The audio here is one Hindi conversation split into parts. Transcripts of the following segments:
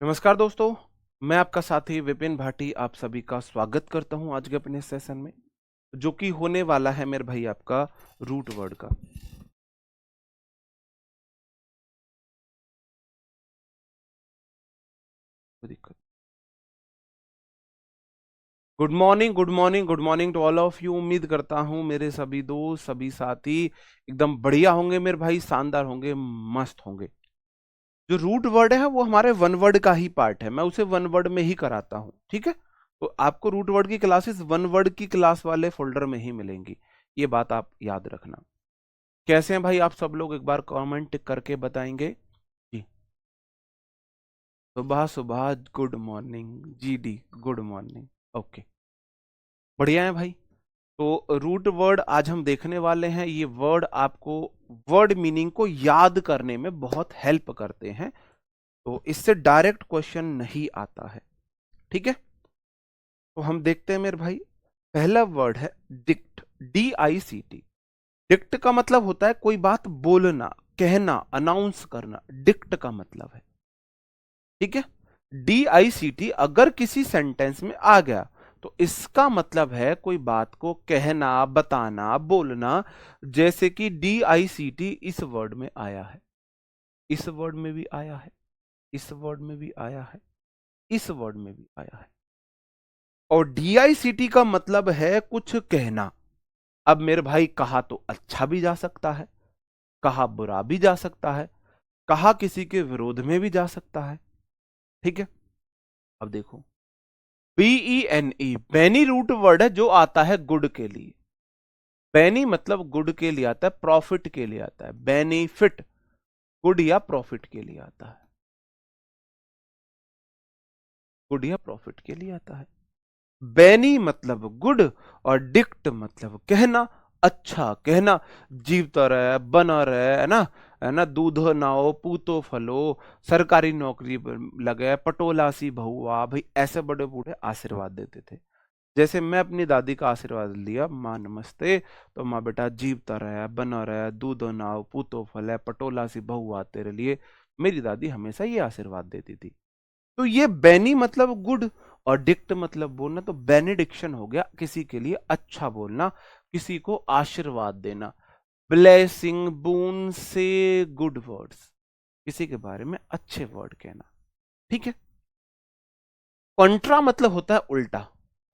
नमस्कार दोस्तों, मैं आपका साथी विपिन भाटी आप सभी का स्वागत करता हूं आज के अपने सेशन में, जो कि होने वाला है मेरे भाई आपका रूट वर्ड का। कोई दिक्कत। Good morning, good morning, good morning to all of you. उम्मीद करता हूं मेरे सभी दोस्त, सभी साथी एकदम बढ़िया होंगे मेरे भाई, शानदार होंगे, मस्त होंगे। जो रूट वर्ड है वो हमारे वन वर्ड का ही पार्ट है, मैं उसे वन वर्ड में ही कराता हूं, ठीक है। तो आपको रूट वर्ड की क्लासेस वन वर्ड की क्लास वाले फोल्डर में ही मिलेंगी, ये बात आप याद रखना। कैसे हैं भाई आप सब लोग, एक बार कमेंट करके बताएंगे जी। सुबह सुबह good morning G D, good morning. Okay, बढ़िया है भाई। तो रूट वर्ड आज हम देखने वाले हैं। ये वर्ड आपको वर्ड मीनिंग को याद करने में बहुत हेल्प करते हैं, तो इससे डायरेक्ट क्वेश्चन नहीं आता है, ठीक है। तो हम देखते हैं मेरे भाई। पहला वर्ड है डिक्ट, DICT। डिक्ट का मतलब होता है कोई बात बोलना, कहना, अनाउंस करना, डिक्ट का मतलब है, ठीक है। DICT अगर किसी सेंटेंस में आ गया तो इसका मतलब है कोई बात को कहना, बताना, बोलना। जैसे कि DICT इस वर्ड में आया है, इस वर्ड में भी आया है, इस वर्ड में भी आया है, इस वर्ड में भी आया है। और DICT का मतलब है कुछ कहना। अब मेरे भाई, कहा तो अच्छा भी जा सकता है, कहा बुरा भी जा सकता है, कहा किसी के विरोध में भी जा सकता है, ठीक है। अब देखो, BENE बेनी रूट वर्ड है जो आता है गुड के लिए। बेनी मतलब गुड के लिए आता है, प्रॉफिट के लिए आता है। बेनिफिट गुड या प्रॉफिट के लिए आता है, गुड या प्रॉफिट के लिए आता है। बेनी मतलब गुड, और डिक्ट मतलब कहना, अच्छा कहना। जीवता रहे, बना रहे, है ना, दूध नाओ पूतो फलो, सरकारी नौकरी लगे, पटोला सी बहुआ, भाई ऐसे बड़े बूढ़े आशीर्वाद देते थे। जैसे मैं अपनी दादी का आशीर्वाद लिया, माँ नमस्ते, तो माँ बेटा जीवता रहे, बना रहे, दूधो नाव पूतो फल है, पटोला सी बहुआ तेरे लिए। मेरी दादी हमेशा ये आशीर्वाद देती थी। तो ये बेनी मतलब गुड, और डिक्ट मतलब बोलना, तो बेनिडिक्शन हो गया किसी के लिए अच्छा बोलना, किसी को आशीर्वाद देना। ब्लेसिंग, बून से गुड वर्ड्स, किसी के बारे में अच्छे वर्ड कहना, ठीक है। कॉन्ट्रा मतलब होता है उल्टा।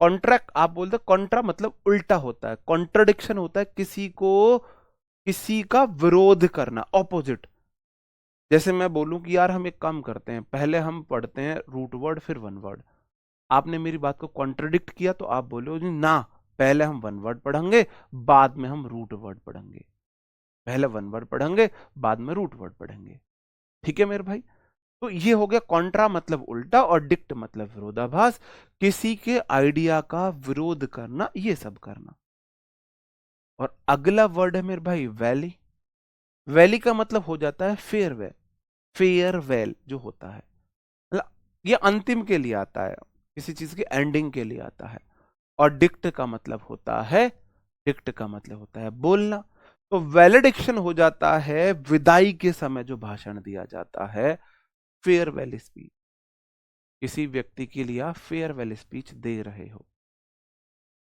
कॉन्ट्रैक्ट आप बोलते हैं, कॉन्ट्रा मतलब उल्टा होता है, कॉन्ट्रडिक्शन होता है किसी को, किसी का विरोध करना, ऑपोजिट। जैसे मैं बोलूं कि यार हम एक काम करते हैं, पहले हम पढ़ते हैं रूट वर्ड फिर वन वर्ड। आपने मेरी बात को कॉन्ट्रडिक्ट किया तो आप बोलो जी ना, पहले हम वन वर्ड पढ़ेंगे, बाद में हम रूट वर्ड पढ़ेंगे। पहले वन वर्ड पढ़ेंगे, बाद में रूट वर्ड पढ़ेंगे, ठीक है मेरे भाई। तो ये हो गया कॉन्ट्रा मतलब उल्टा, और डिक्ट मतलब विरोधाभास, किसी के आइडिया का विरोध करना, ये सब करना। और अगला वर्ड है मेरे भाई वैली। वैली का मतलब हो जाता है फेयरवेल। फेयरवेल जो होता है, मतलब ये अंतिम के लिए आता है, किसी चीज की एंडिंग के लिए आता है। और डिक्ट का मतलब होता है, डिक्ट का मतलब होता है बोलना। तो वैलिडिक्शन हो जाता है विदाई के समय जो भाषण दिया जाता है, फेयरवेल स्पीच। किसी व्यक्ति के लिए आप फेयरवेल स्पीच दे रहे हो,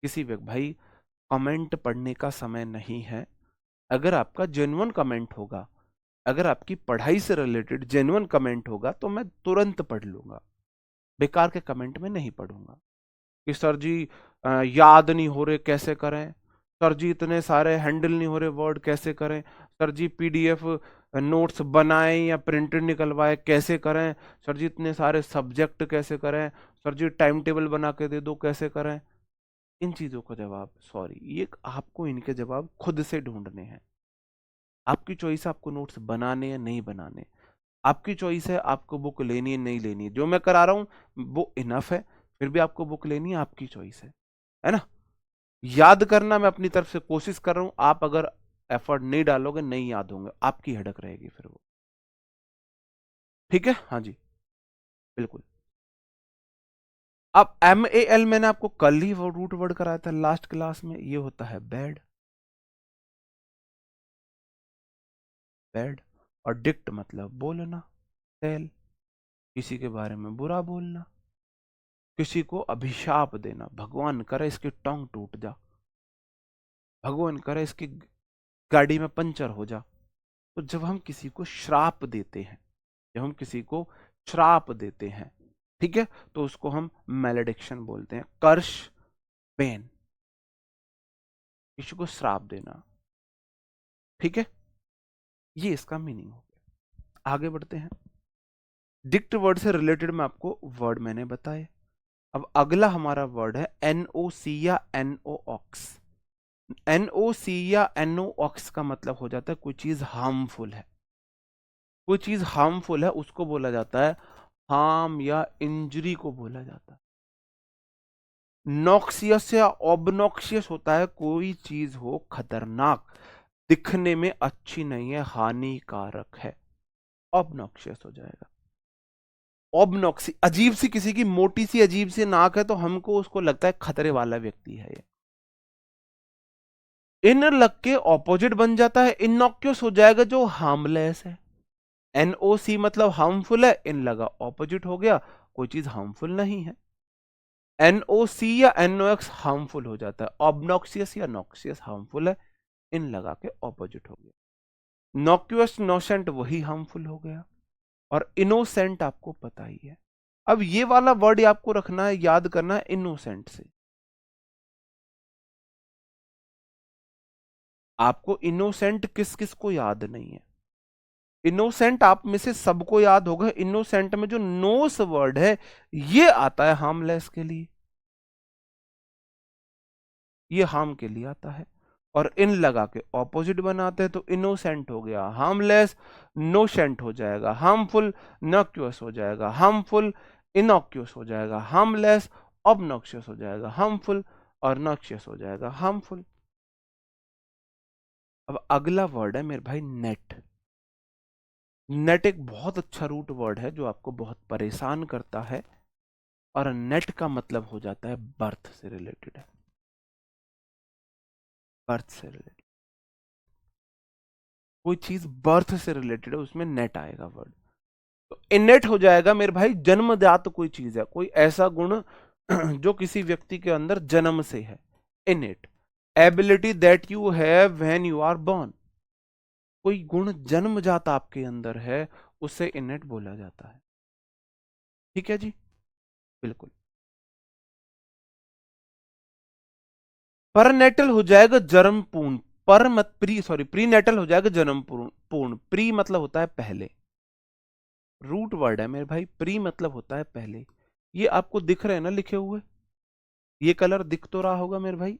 किसी व्यक्ति, भाई कमेंट पढ़ने का समय नहीं है। अगर आपका जेन्युइन कमेंट होगा, अगर आपकी पढ़ाई से रिलेटेड जेन्युइन कमेंट होगा, तो मैं तुरंत पढ़ लूंगा। बेकार के कमेंट में नहीं पढ़ूंगा कि सर जी याद नहीं हो रहे कैसे करें, सर जी इतने सारे हैंडल नहीं हो रहे वर्ड कैसे करें, सर जी PDF नोट्स बनाएं या प्रिंटेड निकलवाए कैसे करें, सर जी इतने सारे सब्जेक्ट कैसे करें, सर जी टाइम टेबल बना के दे दो कैसे करें। इन चीजों का जवाब, सॉरी, ये आपको इनके जवाब खुद से ढूंढने हैं। आपकी चॉइस है आपको नोट्स बनाने या नहीं बनाने, आपकी चॉइस है आपको बुक लेनी है नहीं लेनी है। जो मैं करा रहा हूं वो इनफ है, फिर भी आपको बुक लेनी है, आपकी चॉइस है ना। याद करना मैं अपनी तरफ से कोशिश कर रहा हूं, आप अगर एफर्ट नहीं डालोगे नहीं याद होंगे, आपकी हेडक रहेगी फिर वो, ठीक है। हाँ जी, बिल्कुल। अब MAL मैंने आपको कल ही वो रूट वर्ड कराया था लास्ट क्लास में, ये होता है बैड, बैड। और डिक्ट मतलब बोलना, टेल। किसी के बारे में बुरा बोलना, किसी को अभिशाप देना, भगवान करे इसकी टांग टूट जा, भगवान करे इसकी गाड़ी में पंचर हो जा। तो जब हम किसी को श्राप देते हैं, जब हम किसी को श्राप देते हैं, ठीक है, तो उसको हम मैलेडिक्शन बोलते हैं, कर्ष, पेन, किसी को श्राप देना, ठीक है, ये इसका मीनिंग हो गया। आगे बढ़ते हैं। डिक्ट वर्ड से रिलेटेड मैं आपको वर्ड मैंने बताए। अब अगला हमारा वर्ड है एनओसी या एनओऑक्स। एनओसी या एनओऑक्स का मतलब हो जाता है कोई चीज हार्मफुल है, कोई चीज हार्मफुल है उसको बोला जाता है हार्म या इंजरी को बोला जाता है। नॉक्सियस या ऑबनॉक्सियस होता है कोई चीज हो खतरनाक, दिखने में अच्छी नहीं है, हानिकारक है, ऑबनॉक्सियस हो जाएगा। ऑबनॉक्सी, अजीब सी, किसी की मोटी सी अजीब सी नाक है तो हमको उसको लगता है खतरे वाला व्यक्ति है ये। इन लग के ऑपोजिट बन जाता है, इनॉक्यूस हो जाएगा जो हार्मलेस है। एनओसी मतलब हार्मफुल है, इन लगा ऑपोजिट हो गया, कोई चीज हार्मफुल नहीं है। एनओसी या एनओएक्स हार्मफुल हो जाता है, ऑबनॉक्सियस या नॉक्सियस हार्मफुल है, इन लगा के ऑपोजिट हो गया। नॉक्यूअस नोसेंट वही हार्मफुल हो गया, और इनोसेंट आपको पता ही है। अब ये वाला वर्ड आपको रखना है, याद करना है इनोसेंट से। आपको इनोसेंट किस किस को याद नहीं है? इनोसेंट आप में से सबको याद होगा। इनोसेंट में जो नोस वर्ड है ये आता है हार्मलेस के लिए, ये हार्म के लिए आता है, और इन लगा के ऑपोजिट बनाते हैं तो इनोसेंट हो गया हार्मलेस, नोसेंट हो जाएगा हार्मफुल, नॉक्यूअस हो जाएगा हार्मफुल, इनॉक्यूअस हो जाएगा हार्मलेस, ऑबनॉक्सियस हो जाएगा हार्मफुल, और नॉक्सियस हो जाएगा हार्मफुल। अब अगला वर्ड है मेरे भाई नेट। नेट एक बहुत अच्छा रूट वर्ड है जो आपको बहुत परेशान करता है, और नेट का मतलब हो जाता है बर्थ से रिलेटेड है, बर्थ से रिलेटेड, कोई चीज बर्थ से रिलेटेड है उसमें नेट आएगा वर्ड। तो इनेट हो जाएगा मेरे भाई जन्मजात कोई चीज है, कोई ऐसा गुण जो किसी व्यक्ति के अंदर जन्म से है, innate ability that you have when you are born, कोई गुण जन्मजात आपके अंदर है उसे इनेट बोला जाता है। ठीक है जी, बिल्कुल। परनेटल हो जाएगा जन्म पूर्ण, पर मत प्री सॉरी प्रीनेटल हो जाएगा जन्म पूर्ण। प्री मतलब होता है पहले, रूट वर्ड है मेरे भाई, प्री मतलब होता है पहले। ये आपको दिख रहे हैं ना लिखे हुए, ये कलर दिख तो रहा होगा मेरे भाई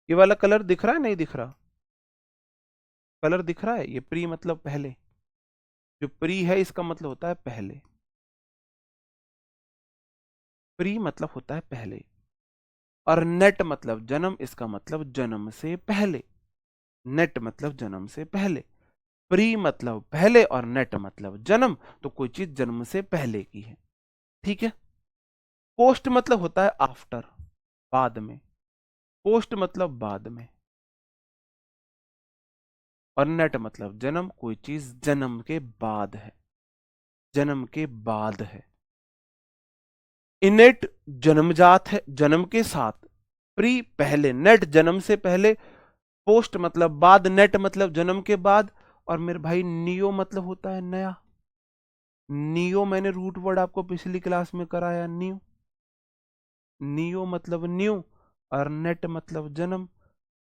ये वाला कलर दिख रहा है, नहीं दिख रहा? कलर दिख रहा है, ये प्री मतलब पहले, जो प्री है इसका मतलब होता है पहले, प्री मतलब होता है पहले, और नेट मतलब जन्म, इसका मतलब जन्म से पहले, नेट मतलब जन्म से पहले, प्री मतलब पहले और नेट मतलब जन्म, तो कोई चीज जन्म से पहले की है। ठीक है। पोस्ट मतलब होता है आफ्टर, बाद में, पोस्ट मतलब बाद में, और नेट मतलब जन्म, कोई चीज जन्म के बाद है, जन्म के बाद है। इनेट जन्मजात है, जन्म के साथ, प्री पहले, नेट जन्म से पहले, पोस्ट मतलब बाद, नेट मतलब जन्म के बाद, और मेरे भाई नियो मतलब होता है नया। नियो मैंने रूट वर्ड आपको पिछली क्लास में कराया, न्यू, नियो मतलब न्यू, और नेट मतलब जन्म,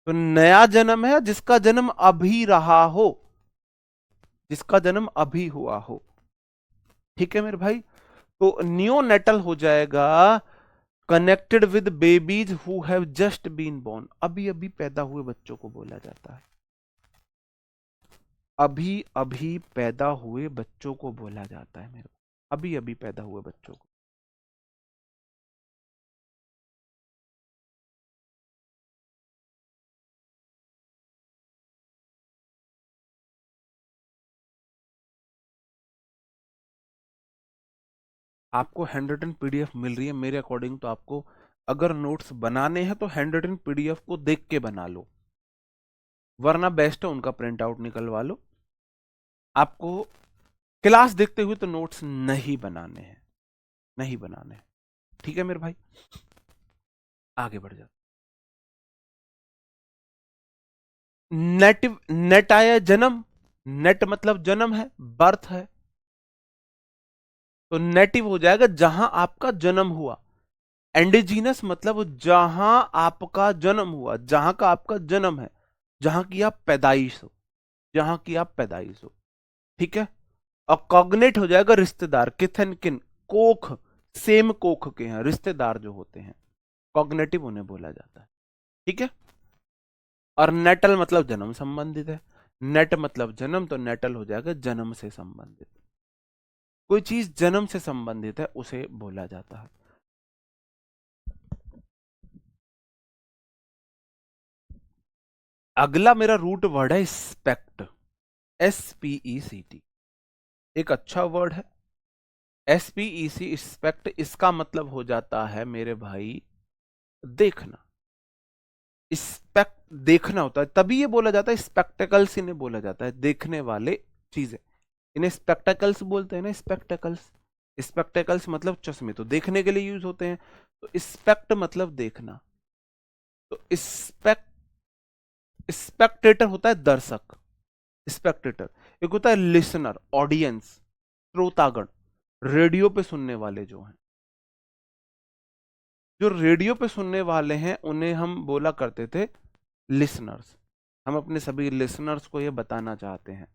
तो नया जन्म है जिसका जन्म अभी रहा हो, जिसका जन्म अभी हुआ हो। ठीक है मेरे भाई, तो नियोनेटल हो जाएगा connected with babies who have just been born, अभी अभी पैदा हुए बच्चों को बोला जाता है, अभी अभी पैदा हुए बच्चों को बोला जाता है मेरे, अभी अभी पैदा हुए बच्चों को। आपको हैंड रिटन पीडीएफ मिल रही है, मेरे अकॉर्डिंग तो आपको अगर नोट्स बनाने हैं तो हैंड रिटन पीडीएफ को देख के बना लो, वरना बेस्ट है उनका प्रिंट आउट निकलवा लो। आपको क्लास देखते हुए तो नोट्स नहीं बनाने हैं, नहीं बनाने हैं। ठीक है मेरे भाई, आगे बढ़ जाओ। नेट आया जन्म, नेट मतलब जन्म है, बर्थ है, तो नेटिव हो जाएगा जहां आपका जन्म हुआ। एंडिजीनस मतलब जहां आपका जन्म हुआ, जहां का आपका जन्म है, जहां की आप पैदाइश हो, जहां की आप पैदाइश हो। ठीक है। और कॉग्नेट हो जाएगा रिश्तेदार, किथ एंड किन, कोख, सेम कोख के हैं रिश्तेदार जो होते हैं, कॉग्नेटिव उन्हें बोला जाता है। ठीक है। और नेटल मतलब जन्म संबंधित है, नेट मतलब जन्म, तो नेटल हो जाएगा जन्म से संबंधित। कोई चीज जन्म से संबंधित है उसे बोला जाता है। अगला मेरा रूट वर्ड है स्पेक्ट, SPECT। एक अच्छा वर्ड है SPEC, स्पेक्ट। इसका मतलब हो जाता है मेरे भाई देखना। स्पेक्ट देखना होता है, तभी ये बोला जाता है स्पेक्टेकल्स, इन्हें बोला जाता है देखने वाले चीजें, इन्हें स्पेक्टेकल्स बोलते हैं ना, स्पेक्टेकल्स। स्पेक्टेकल्स मतलब चश्मे, तो देखने के लिए यूज होते हैं, तो स्पेक्ट मतलब देखना। तो स्पेक्ट, स्पेक्टेटर होता है दर्शक, स्पेक्टेटर। एक होता है लिसनर, ऑडियंस, श्रोतागण, रेडियो पे सुनने वाले जो हैं, जो रेडियो पे सुनने वाले हैं उन्हें हम बोला करते थे लिसनर्स। हम अपने सभी लिसनर्स को ये बताना चाहते हैं,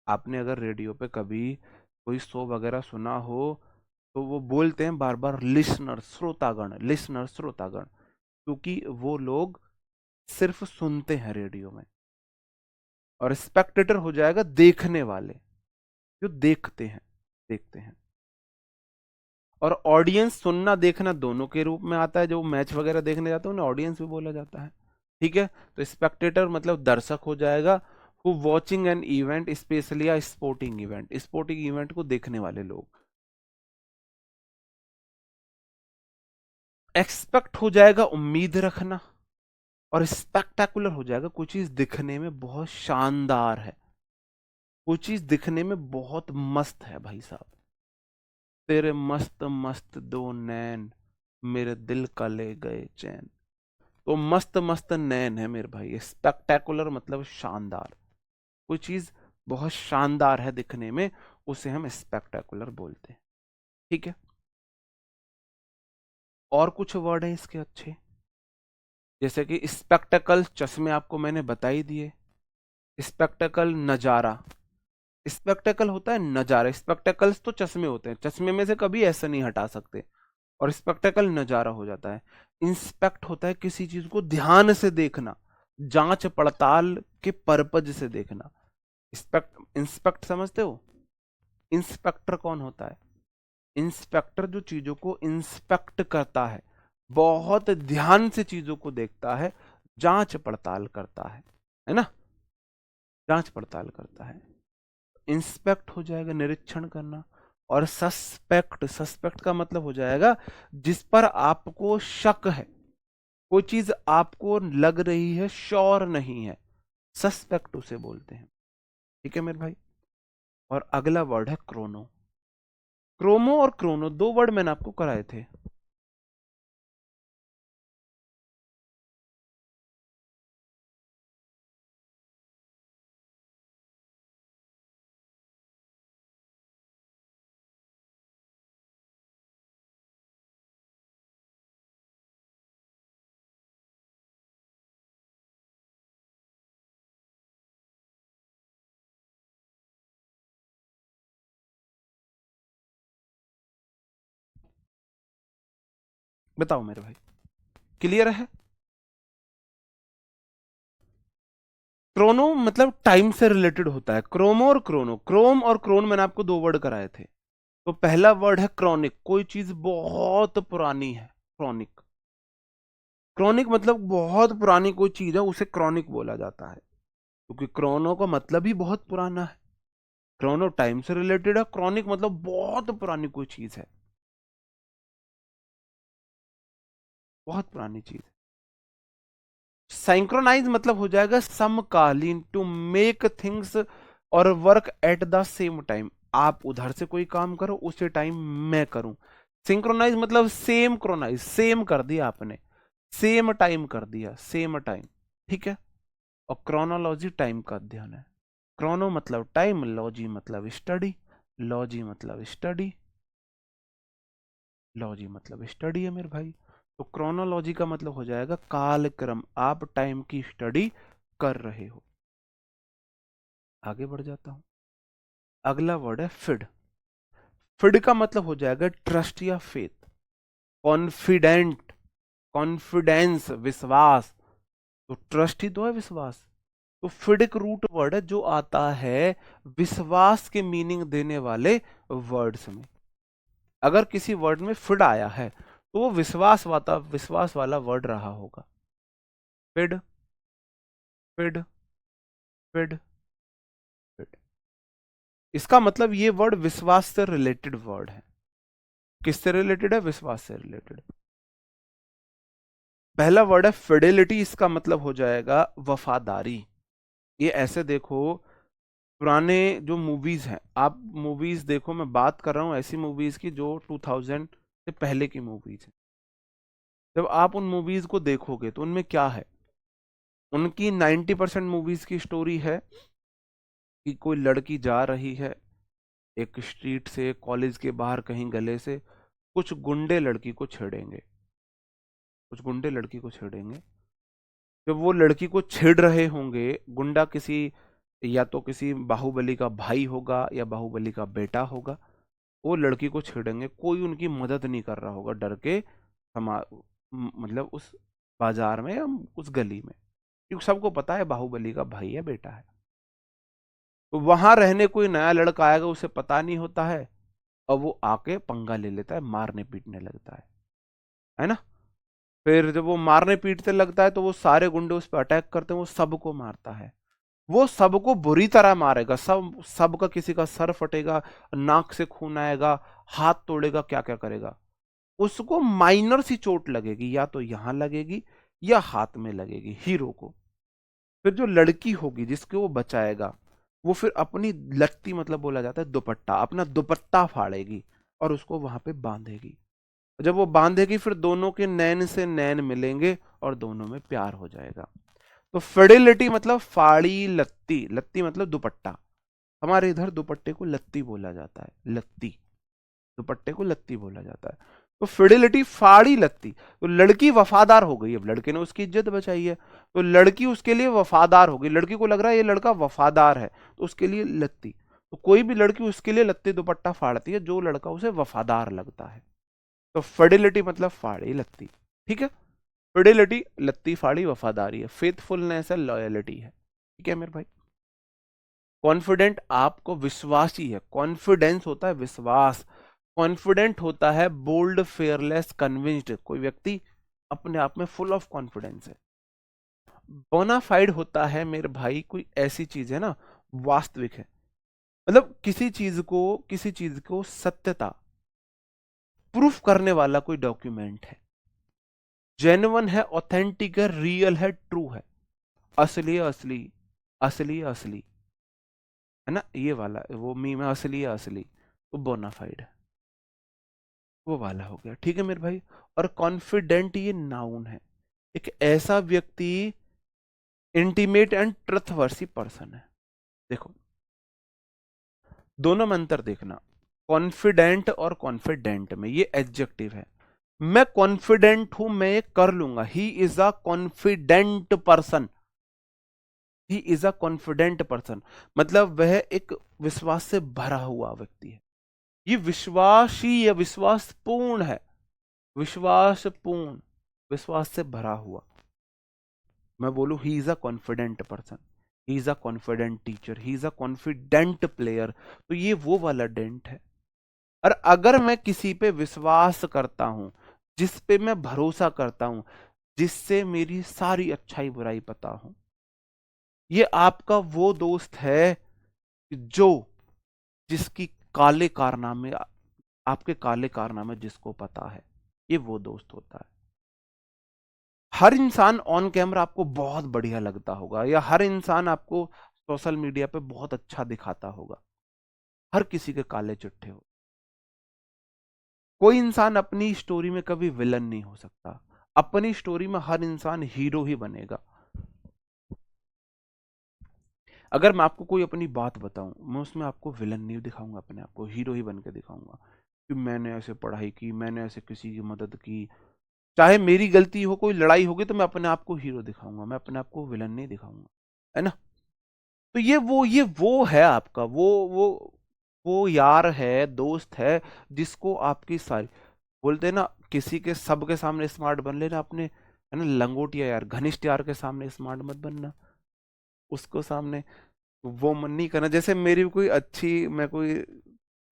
आपने अगर रेडियो पे कभी कोई शो वगैरह सुना हो तो वो बोलते हैं बार बार लिसनर, श्रोतागण, लिसनर, श्रोतागण, क्योंकि वो लोग सिर्फ सुनते हैं रेडियो में। और स्पेक्टेटर हो जाएगा देखने वाले, जो देखते हैं, देखते हैं। और ऑडियंस सुनना देखना दोनों के रूप में आता है, जो मैच वगैरह देखने जाते हैं उन्हें ऑडियंस भी बोला जाता है। ठीक है। तो स्पेक्टेटर मतलब दर्शक हो जाएगा, who watching an event, specially a sporting event, sporting event को देखने वाले लोग। एक्सपेक्ट हो जाएगा उम्मीद रखना, और स्पेक्टेकुलर हो जाएगा कोई चीज दिखने में बहुत शानदार है, कोई चीज दिखने में बहुत मस्त है भाई साहब। तेरे मस्त मस्त दो नैन मेरे दिल का ले गए चैन, तो मस्त मस्त नैन है मेरे भाई। स्पेक्टेकुलर मतलब शानदार, कोई चीज बहुत शानदार है दिखने में, उसे हम स्पेक्टेकुलर बोलते हैं। ठीक है। और कुछ वर्ड है इसके अच्छे, जैसे कि स्पेक्टेकल, चश्मे आपको मैंने बता ही दिए। स्पेक्टेकल नजारा, स्पेक्टेकल होता है नजारा, स्पेक्टेकल्स तो चश्मे होते हैं, चश्मे में से कभी ऐसा नहीं हटा सकते, और स्पेक्टेकल नजारा हो जाता है। इंस्पेक्ट होता है किसी चीज को ध्यान से देखना, जांच पड़ताल के पर्पज से देखना। इंस्पेक्ट, इंस्पेक्ट समझते हो? इंस्पेक्टर कौन होता है? इंस्पेक्टर जो चीजों को इंस्पेक्ट करता है, बहुत ध्यान से चीजों को देखता है, जांच पड़ताल करता है ना, जांच पड़ताल करता है। इंस्पेक्ट हो जाएगा निरीक्षण करना। और सस्पेक्ट, सस्पेक्ट का मतलब हो जाएगा जिस पर आपको शक है, कोई चीज आपको लग रही है, श्योर नहीं है, सस्पेक्ट उसे बोलते हैं। ठीक है मेरे भाई। और अगला वर्ड है क्रोनो। क्रोमो और क्रोनो दो वर्ड मैंने आपको कराए थे। बताओ मेरे भाई, क्लियर है? क्रोनो मतलब टाइम से रिलेटेड होता है, क्रोमो और क्रोनो, क्रोम और क्रोन मैंने आपको दो वर्ड कराए थे। तो पहला वर्ड है क्रॉनिक, कोई चीज बहुत पुरानी है, क्रॉनिक। क्रॉनिक मतलब बहुत पुरानी कोई चीज है उसे क्रॉनिक बोला जाता है, क्योंकि क्रोनो का मतलब ही बहुत पुराना है, क्रोनो टाइम से रिलेटेड है, क्रॉनिक मतलब बहुत पुरानी कोई चीज है, बहुत पुरानी चीज। सिंक्रोनाइज मतलब हो जाएगा समकालीन, टू मेक थिंग्स और work at the same time, आप उधर से कोई काम करो उसी टाइम मैं करूं। सिंक्रोनाइज मतलब सेम क्रोनाइज, सेम कर दिया आपने, सेम टाइम कर दिया, सेम टाइम, ठीक है। और क्रोनोलॉजी टाइम का अध्ययन है। क्रोनो मतलब टाइम, लॉजी मतलब स्टडी, लॉजी मतलब स्टडी, लॉजी मतलब स्टडी है मेरे भाई। तो क्रोनोलॉजी का मतलब हो जाएगा कालक्रम, आप टाइम की स्टडी कर रहे हो। आगे बढ़ जाता हूं, अगला वर्ड है फिड। फिड का मतलब हो जाएगा ट्रस्ट या फेथ, कॉन्फिडेंट, कॉन्फिडेंस, विश्वास। तो ट्रस्ट ही तो है विश्वास। तो फिड एक रूट वर्ड है जो आता है विश्वास के मीनिंग देने वाले वर्ड्स में। अगर किसी वर्ड में फिड आया है तो वो विश्वास वाला वर्ड रहा होगा। फिड, फिड, फिड, फिड, इसका मतलब ये वर्ड विश्वास से रिलेटेड वर्ड है। किससे रिलेटेड है? विश्वास से रिलेटेड। पहला वर्ड है फिडेलिटी, इसका मतलब हो जाएगा वफादारी। ये ऐसे देखो, पुराने जो मूवीज हैं, आप मूवीज देखो, मैं बात कर रहा हूं ऐसी मूवीज की जो 2000 से पहले की मूवीज है। जब आप उन मूवीज को देखोगे तो उनमें क्या है, उनकी 90% मूवीज की स्टोरी है कि कोई लड़की जा रही है एक स्ट्रीट से, कॉलेज के बाहर कहीं गले से, कुछ गुंडे लड़की को छेड़ेंगे, कुछ गुंडे लड़की को छेड़ेंगे। जब वो लड़की को छेड़ रहे होंगे, गुंडा किसी, या तो किसी बाहुबली का भाई होगा या बाहुबली का बेटा होगा, वो लड़की को छेड़ेंगे, कोई उनकी मदद नहीं कर रहा होगा डर के, मतलब उस बाजार में या उस गली में, क्योंकि सबको पता है बाहुबली का भाई है, बेटा है। तो वहां रहने कोई नया लड़का आएगा, उसे पता नहीं होता है, और वो आके पंगा ले लेता है, मारने पीटने लगता है ना। फिर जब वो मारने पीटने लगता है तो वो सारे गुंडे उस पर अटैक करते हैं, वो सबको मारता है, वो सबको बुरी तरह मारेगा, सबका किसी का सर फटेगा, नाक से खून आएगा, हाथ तोड़ेगा, क्या क्या करेगा। उसको माइनर सी चोट लगेगी, या तो यहां लगेगी या हाथ में लगेगी हीरो को। फिर जो लड़की होगी जिसको वो बचाएगा, वो फिर अपनी लत्ती, मतलब बोला जाता है दुपट्टा, अपना दुपट्टा फाड़ेगी और उसको वहां पे बांधेगी। जब वो बांधेगी फिर दोनों के नैन से नैन मिलेंगे और दोनों में प्यार हो जाएगा। तो फिडेलिटी मतलब फाड़ी लत्ती, लत्ती मतलब दुपट्टा, हमारे इधर दुपट्टे को लत्ती बोला जाता है, लत्ती, दुपट्टे को लत्ती बोला जाता है। तो फिडेलिटी फाड़ी लत्ती, तो लड़की वफादार हो गई, अब लड़के ने उसकी इज्जत बचाई है, तो लड़की उसके लिए वफादार हो गई, लड़की को लग रहा है ये लड़का वफादार है, तो उसके लिए लत्ती। तो कोई भी लड़की उसके लिए लत्ती दुपट्टा फाड़ती है जो लड़का उसे वफादार लगता है। तो फिडेलिटी मतलब फाड़ी लत्ती, ठीक है। फिडेलिटी लत्ती फाड़ी वफादारी है, फेथफुलनेस है, लॉयलिटी है, ठीक है मेरे भाई। कॉन्फिडेंट आपको विश्वासी है, कॉन्फिडेंस होता है विश्वास, कॉन्फिडेंट होता है बोल्ड, फेयरलेस, कन्विंस्ड, कोई व्यक्ति अपने आप में फुल ऑफ कॉन्फिडेंस है। बोनाफाइड होता है मेरे भाई कोई ऐसी चीज है ना, वास्तविक है, मतलब किसी चीज को सत्यता प्रूफ करने वाला कोई डॉक्यूमेंट है। जेन्युइन है, ऑथेंटिक है, रियल है, ट्रू है, असली है, असली, असली है, असली है ना, ये वाला वो मीम है, असली है, असली, वो बोनाफाइड है, वो वाला हो गया, ठीक है मेरे भाई। और कॉन्फिडेंट ये नाउन है, एक ऐसा व्यक्ति, इंटीमेट एंड ट्रथवर्सी पर्सन है। देखो दोनों में अंतर देखना, कॉन्फिडेंट और कॉन्फिडेंट में ये एडजेक्टिव है। मैं कॉन्फिडेंट हूं, मैं ये कर लूंगा, he is a confident person, he is a confident person, मतलब वह एक विश्वास से भरा हुआ व्यक्ति है, ये विश्वासी या विश्वासपूर्ण है, विश्वासपूर्ण, विश्वास से भरा हुआ। मैं बोलूं he is a confident person, he is a confident teacher, he is a confident player, तो ये वो वाला डेंट है। और अगर मैं किसी पे विश्वास करता हूं, जिस पे मैं भरोसा करता हूं, जिससे मेरी सारी अच्छाई बुराई पता हो, ये आपका वो दोस्त है जो, जिसकी काले कारनामे, आपके काले कारनामे जिसको पता है, ये वो दोस्त होता है। हर इंसान ऑन कैमरा आपको बहुत बढ़िया लगता होगा, या हर इंसान आपको सोशल मीडिया पे बहुत अच्छा दिखाता होगा, हर किसी के काले चिट्ठे हो। कोई इंसान अपनी स्टोरी में कभी विलन नहीं हो सकता। अपनी स्टोरी में हर इंसान हीरो ही बनेगा। अगर मैं आपको कोई अपनी बात बताऊं, मैं उसमें आपको विलन नहीं दिखाऊंगा, अपने आप को हीरो ही बन के दिखाऊंगा कि मैंने ऐसे पढ़ाई की, मैंने ऐसे किसी की मदद की। चाहे मेरी गलती हो, कोई लड़ाई होगी, तो मैं अपने आप को हीरो दिखाऊंगा, मैं अपने आप को विलन नहीं दिखाऊंगा, है ना। तो ये वो है आपका वो यार है, दोस्त है, जिसको आपकी सारी, बोलते हैं ना, किसी के सबके सामने स्मार्ट बन लेना अपने, है ना, लंगोटिया यार, घनिष्ठ यार के सामने स्मार्ट मत बनना। उसको सामने वो मन नहीं करना। जैसे मेरी कोई अच्छी, मैं कोई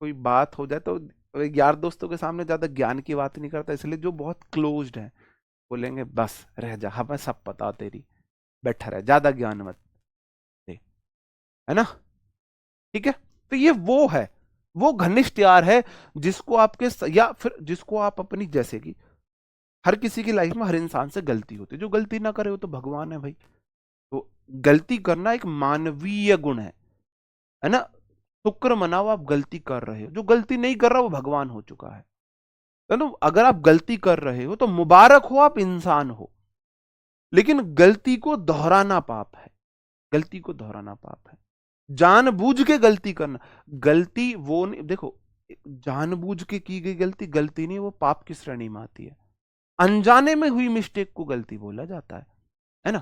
कोई बात हो जाए, तो यार दोस्तों के सामने ज्यादा ज्ञान की बात नहीं करता, इसलिए जो बहुत क्लोज्ड है बोलेंगे बस रह जा, हमें सब पता तेरी, बैठा रह, ज्यादा ज्ञान मत दे, है ना। ठीक है। तो ये वो है, वो घनिष्ठ यार है, जिसको आपके या फिर जिसको आप अपनी, जैसे कि हर किसी की लाइफ में हर इंसान से गलती होती है, जो गलती ना करे वो तो भगवान है भाई। तो गलती करना एक मानवीय गुण है ना। शुक्र मनाओ आप गलती कर रहे हो, जो गलती नहीं कर रहा वो भगवान हो चुका है। तो अगर आप गलती कर रहे हो तो मुबारक हो, आप इंसान हो। लेकिन गलती को दोहराना पाप है, गलती को दोहराना पाप है। जानबूझ के गलती करना, गलती वो नहीं, देखो, जानबूझ के की गई गलती गलती नहीं, वो पाप की श्रेणी में आती है। अनजाने में हुई मिस्टेक को गलती बोला जाता है ना।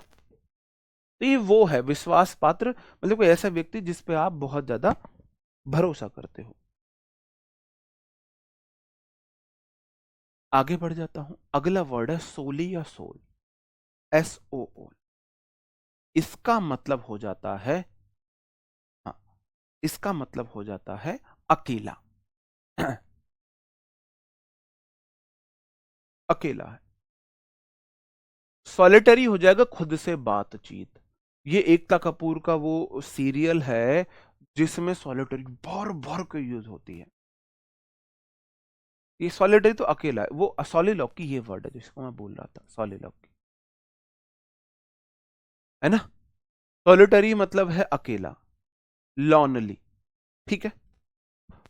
तो ये वो है विश्वास पात्र, मतलब कोई ऐसा व्यक्ति जिस पे आप बहुत ज्यादा भरोसा करते हो। आगे बढ़ जाता हूं, अगला वर्ड है सोली या सोल, SOO। इसका मतलब हो जाता है, हाँ, इसका मतलब हो जाता है अकेला। अकेला है, सॉलिटरी हो जाएगा, खुद से बातचीत। ये एकता कपूर का वो सीरियल है जिसमें सॉलिटरी भर भर के यूज होती है। ये सॉलिटरी तो अकेला है, वो सॉलिलॉकी ये वर्ड है जिसको मैं बोल रहा था, सॉलिलॉकी, है ना। सॉलिटरी मतलब है अकेला, लॉनली, ठीक है।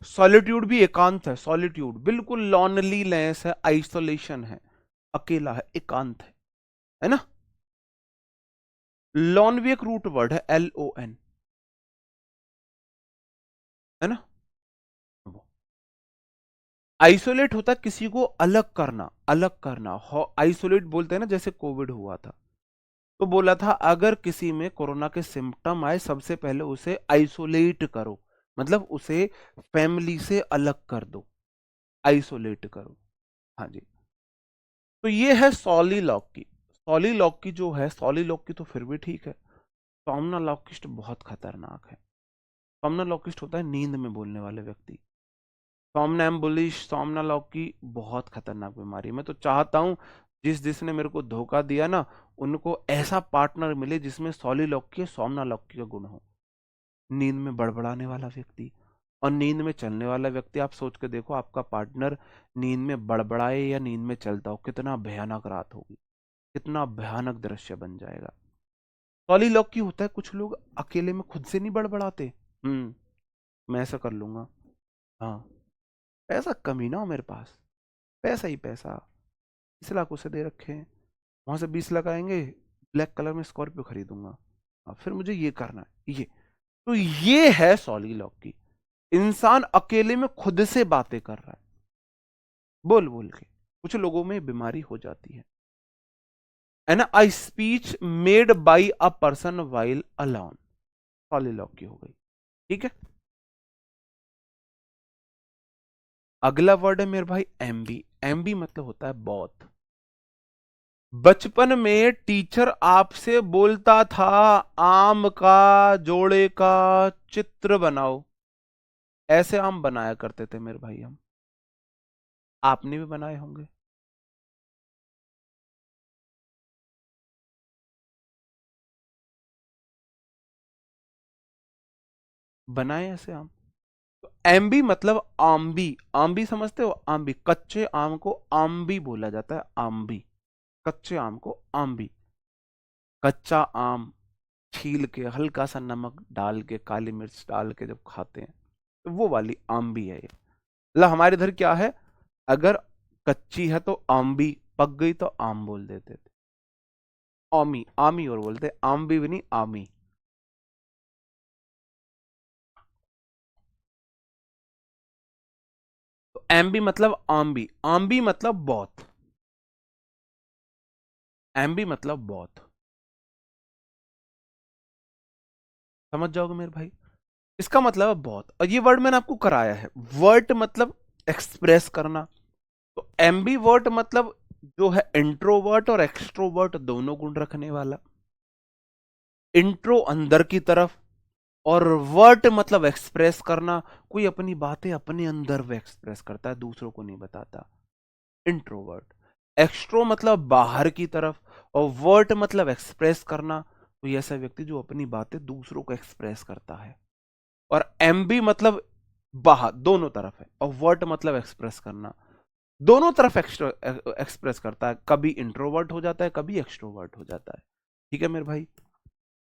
सॉलिट्यूड भी एकांत है, सॉलिट्यूड बिल्कुल लॉनलीनेस है, आइसोलेशन है, अकेला है, एकांत है ना। लॉन भी एक रूट वर्ड है, LON, है ना। आइसोलेट होता है किसी को अलग करना, अलग करना। आइसोलेट बोलते हैं ना, जैसे कोविड हुआ था, तो बोला था अगर किसी में कोरोना के सिम्टम आए, सबसे पहले उसे आइसोलेट करो, मतलब उसे फैमिली से अलग कर दो, आइसोलेट करो। हाँ जी। तो ये है सॉलीलॉकी। सॉलीलॉकी जो है, सॉलीलॉकी तो फिर भी ठीक है, सोमनालॉकिस्ट बहुत खतरनाक है। सोमनालॉकिस्ट होता है नींद में बोलने वाले व्यक्ति। सोमनैम्बुलिश, सोमनालॉकी बहुत खतरनाक बीमारी है। मैं तो चाहता हूं जिसने मेरे को धोखा दिया ना, उनको ऐसा पार्टनर मिले जिसमें सॉलीलॉकी, सोमनालॉकी का गुण हो। नींद में बड़बड़ाने वाला व्यक्ति और नींद में चलने वाला व्यक्ति, आप सोच के देखो, आपका पार्टनर नींद में बड़बड़ाए या नींद में चलता हो, कितना भयानक रात होगी, कितना भयानक दृश्य बन जाएगा। सॉलीलॉकी होता है कुछ लोग अकेले में खुद से नहीं बड़बड़ाते, मैं ऐसा कर लूंगा, हाँ, पैसा कमी ना हो मेरे पास, पैसा ही पैसा, 20 लाख उसे दे रखे हैं, वहां से 20 लाख आएंगे, ब्लैक कलर में स्कॉर्पियो खरीदूंगा, फिर मुझे ये करना है ये। तो ये है सॉलीलॉकी, इंसान अकेले में खुद से बातें कर रहा है, बोल बोल के। कुछ लोगों में बीमारी हो जाती है ना। A speech made by a person while alone, soliloquy हो गई, ठीक है। अगला वर्ड है मेरे भाई एमबी। एमबी मतलब होता है बौद्ध। बचपन में टीचर आपसे बोलता था आम का जोड़े का चित्र बनाओ, ऐसे आम बनाया करते थे मेरे भाई हम, आपने भी बनाए होंगे। बनाए ऐसे आम। तो एम्बी मतलब आम्बी, आम्बी समझते हो, आम्बी, कच्चे आम को आम्बी बोला जाता है, आम्बी, कच्चे आम को आम्बी। कच्चा आम छील के हल्का सा नमक डाल के, काली मिर्च डाल के जब खाते हैं वो वाली आम्बी है ये। मतलब हमारे इधर क्या है, अगर कच्ची है तो आम्बी, पक गई तो आम बोल देते थे। आमी, आमी और बोलते, आम्बी भी नहीं, आमी। तो एम्बी मतलब आम्बी, आम्बी मतलब बहुत, एम्बी मतलब बहुत, समझ जाओगे मेरे भाई। इसका मतलब है बहुत, और ये वर्ड मैंने आपको कराया है। वर्ड मतलब एक्सप्रेस करना, तो एम्बीवर्ट मतलब जो है इंट्रोवर्ट और एक्सट्रोवर्ट दोनों गुण रखने वाला। इंट्रो अंदर की तरफ, और वर्ट मतलब एक्सप्रेस करना, कोई अपनी बातें अपने अंदर वो एक्सप्रेस करता है, दूसरों को नहीं बताता, इंट्रोवर्ट। एक्सट्रो मतलब बाहर की तरफ, और वर्ट मतलब एक्सप्रेस करना, कोई ऐसा व्यक्ति जो अपनी बातें दूसरों को एक्सप्रेस करता है। और एम्बी मतलब बाहर दोनों तरफ है, और वर्ट मतलब एक्सप्रेस करना, दोनों तरफ एक्सप्रेस करता है, कभी इंट्रोवर्ट हो जाता है, कभी एक्सट्रोवर्ट हो जाता है। ठीक है मेरे भाई।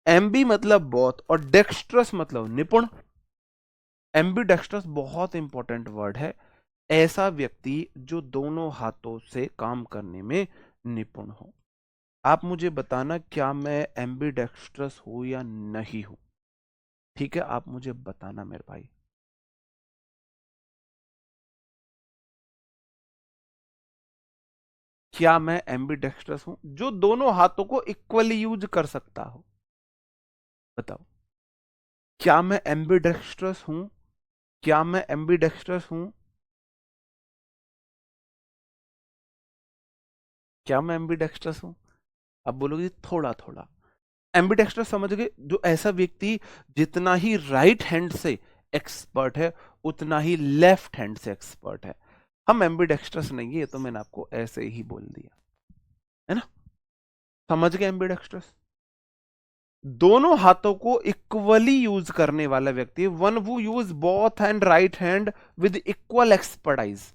एम्बी मतलब बहुत, और डेक्स्ट्रस मतलब निपुण। एम्बी डेक्स्ट्रस बहुत इंपॉर्टेंट वर्ड है, ऐसा व्यक्ति जो दोनों हाथों से काम करने में निपुण हो। आप मुझे बताना क्या मैं एम्बी डेक्स्ट्रस हूं या नहीं हूं। ठीक है, आप मुझे बताना मेरे भाई। क्या मैं एम्बी डेक्स्ट्रस हूं, जो दोनों हाथों को इक्वली यूज कर सकता हो। बताओ, क्या मैं एम्बीडेक्स्ट्रस हूं, क्या मैं एम्बीडेक्स्ट्रस हूं, क्या मैं एम्बीडेक्स्ट्रस हूं। अब बोलोगे थोड़ा थोड़ा। एम्बीडेक्स्ट्रस समझ गए, जो ऐसा व्यक्ति जितना ही राइट हैंड से एक्सपर्ट है, उतना ही लेफ्ट हैंड से एक्सपर्ट है। हम एम्बीडेक्स्ट्रस नहीं है, ये तो मैंने आपको ऐसे ही बोल दिया है ना। समझ गए एम्बीडेक्स्ट्रस, दोनों हाथों को इक्वली यूज करने वाला व्यक्ति, one who use both hand, right hand with equal expertise,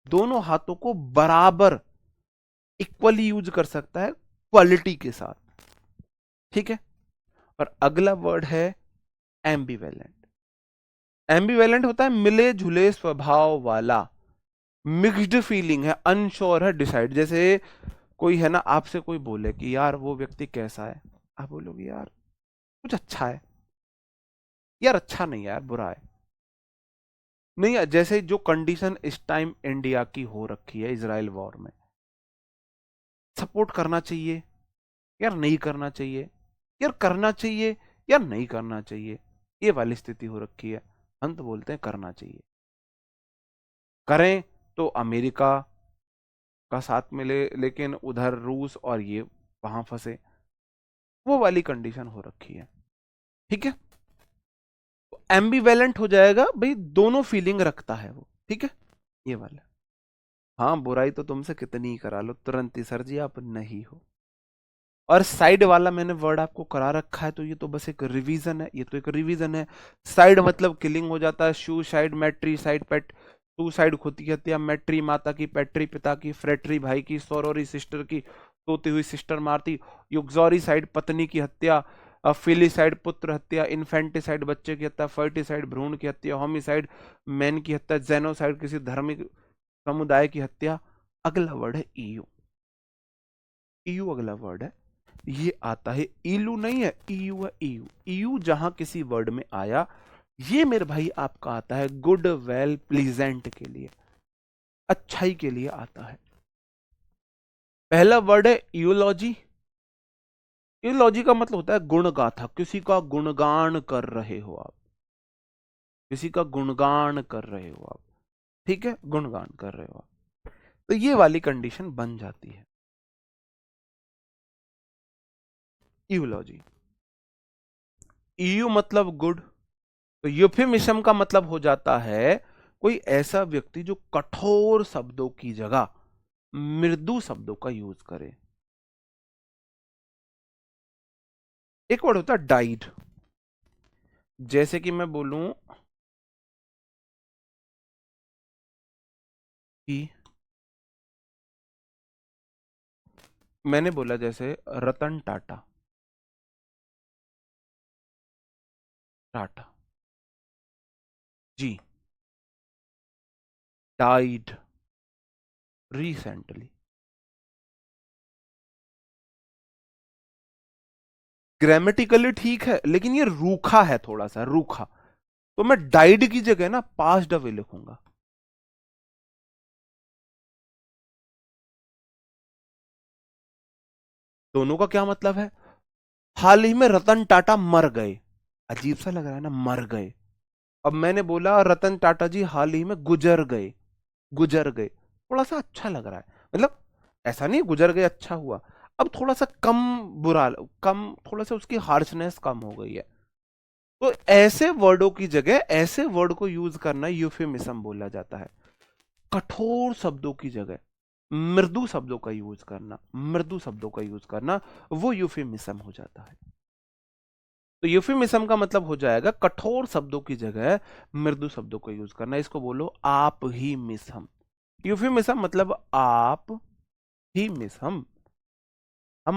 दोनों हाथों को बराबर इक्वली यूज कर सकता है, क्वालिटी के साथ। ठीक है। और अगला वर्ड है एम्बिवेलेंट। एम्बिवेलेंट होता है मिले जुले स्वभाव वाला, मिक्स्ड फीलिंग है, अनश्योर है, डिसाइड। जैसे कोई है ना, आपसे कोई बोले कि यार वो व्यक्ति कैसा है, आप बोलोगे यार कुछ अच्छा है, यार अच्छा नहीं है, यार बुरा है। नहीं, जैसे जो कंडीशन इस टाइम इंडिया की हो रखी है इजराइल वॉर में, सपोर्ट करना चाहिए, यार नहीं करना चाहिए, यार करना चाहिए, यार नहीं करना चाहिए, ये वाली स्थिति हो रखी है। हम तो बोलते हैं करना चाहिए, करें तो अमेरिका का साथ मिले, लेकिन उधर रूस और ये वहां फंसे, वो वाली कंडीशन हो रखी है। ठीक है, तो एम्बिवेलेंट हो जाएगा भाई, दोनों फीलिंग रखता है वो। ठीक है, ये वाला। हाँ, बुराई तो तुमसे कितनी ही करा लो, तुरंत ही सर जी आप नहीं हो। और साइड वाला मैंने वर्ड आपको करा रखा है, तो ये तो बस एक रिवीजन है, ये तो एक रिवीजन है। साइड मतलब किलिंग हो जाता है, suicide, matricide, patricide खुद की हत्या, मैट्री माता की, पैट्री पिता की, फ्रेट्री भाई की, सोरोरी सिस्टर की, सोती हुई सिस्टर मारती, युक्सोरी साइड पत्नी की हत्या, फिलिसाइड पुत्र हत्या, इन्फेंटिसाइड बच्चे की हत्या, फर्टिसाइड भ्रूण की हत्या, होमिसाइड मैन की हत्या, जेनोसाइड किसी धार्मिक समुदाय की हत्या। अगला वर्ड है ईयू। ईयू अगला वर्ड है, ये आता है, इलू नहीं है, ईयू है, ईयू। ईयू जहां किसी वर्ड में आया, ये मेरे भाई आपका आता है गुड, वेल, प्लीजेंट के लिए, अच्छाई के लिए आता है। पहला वर्ड है यूलॉजी। यूलॉजी का मतलब होता है गुणगाथा, किसी का गुणगान कर रहे हो आप, किसी का गुणगान कर रहे हो आप। ठीक है, गुणगान कर रहे हो आप, तो ये वाली कंडीशन बन जाती है यूलॉजी। ईयू मतलब गुड, तो यूफेमिज्म का मतलब हो जाता है कोई ऐसा व्यक्ति जो कठोर शब्दों की जगह मृदु शब्दों का यूज करे। एक वर्ड होता है डाइड, जैसे कि मैं बोलूं कि, मैंने बोला जैसे रतन टाटा, टाटा, जी, डाइड रिसेंटली। ग्रामेटिकली ठीक है, लेकिन ये रूखा है, थोड़ा सा रूखा। तो मैं डाइड की जगह ना पास्ट अवे लिखूंगा। दोनों का क्या मतलब है? हाल ही में रतन टाटा मर गए। अजीब सा लग रहा है ना, मर गए। अब मैंने बोला रतन टाटा जी हाल ही में गुजर गए। गुजर गए थोड़ा सा अच्छा लग रहा है, मतलब ऐसा नहीं गुजर गए अच्छा हुआ। अब थोड़ा सा कम बुरा, कम थोड़ा सा उसकी हार्शनेस कम हो गई है। तो ऐसे वर्डों की जगह ऐसे वर्ड को यूज करना यूफेमिज्म बोला जाता है। कठोर शब्दों की जगह मृदु शब्दों का यूज करना, मृदु शब्दों का यूज करना, वो यूफेमिज्म हो जाता है। तो यूफेमिज्म का मतलब हो जाएगा कठोर शब्दों की जगह मृदु शब्दों का यूज करना। इसको बोलो आप ही मिस हम। यूफेमिज्म मतलब आप ही मिस हम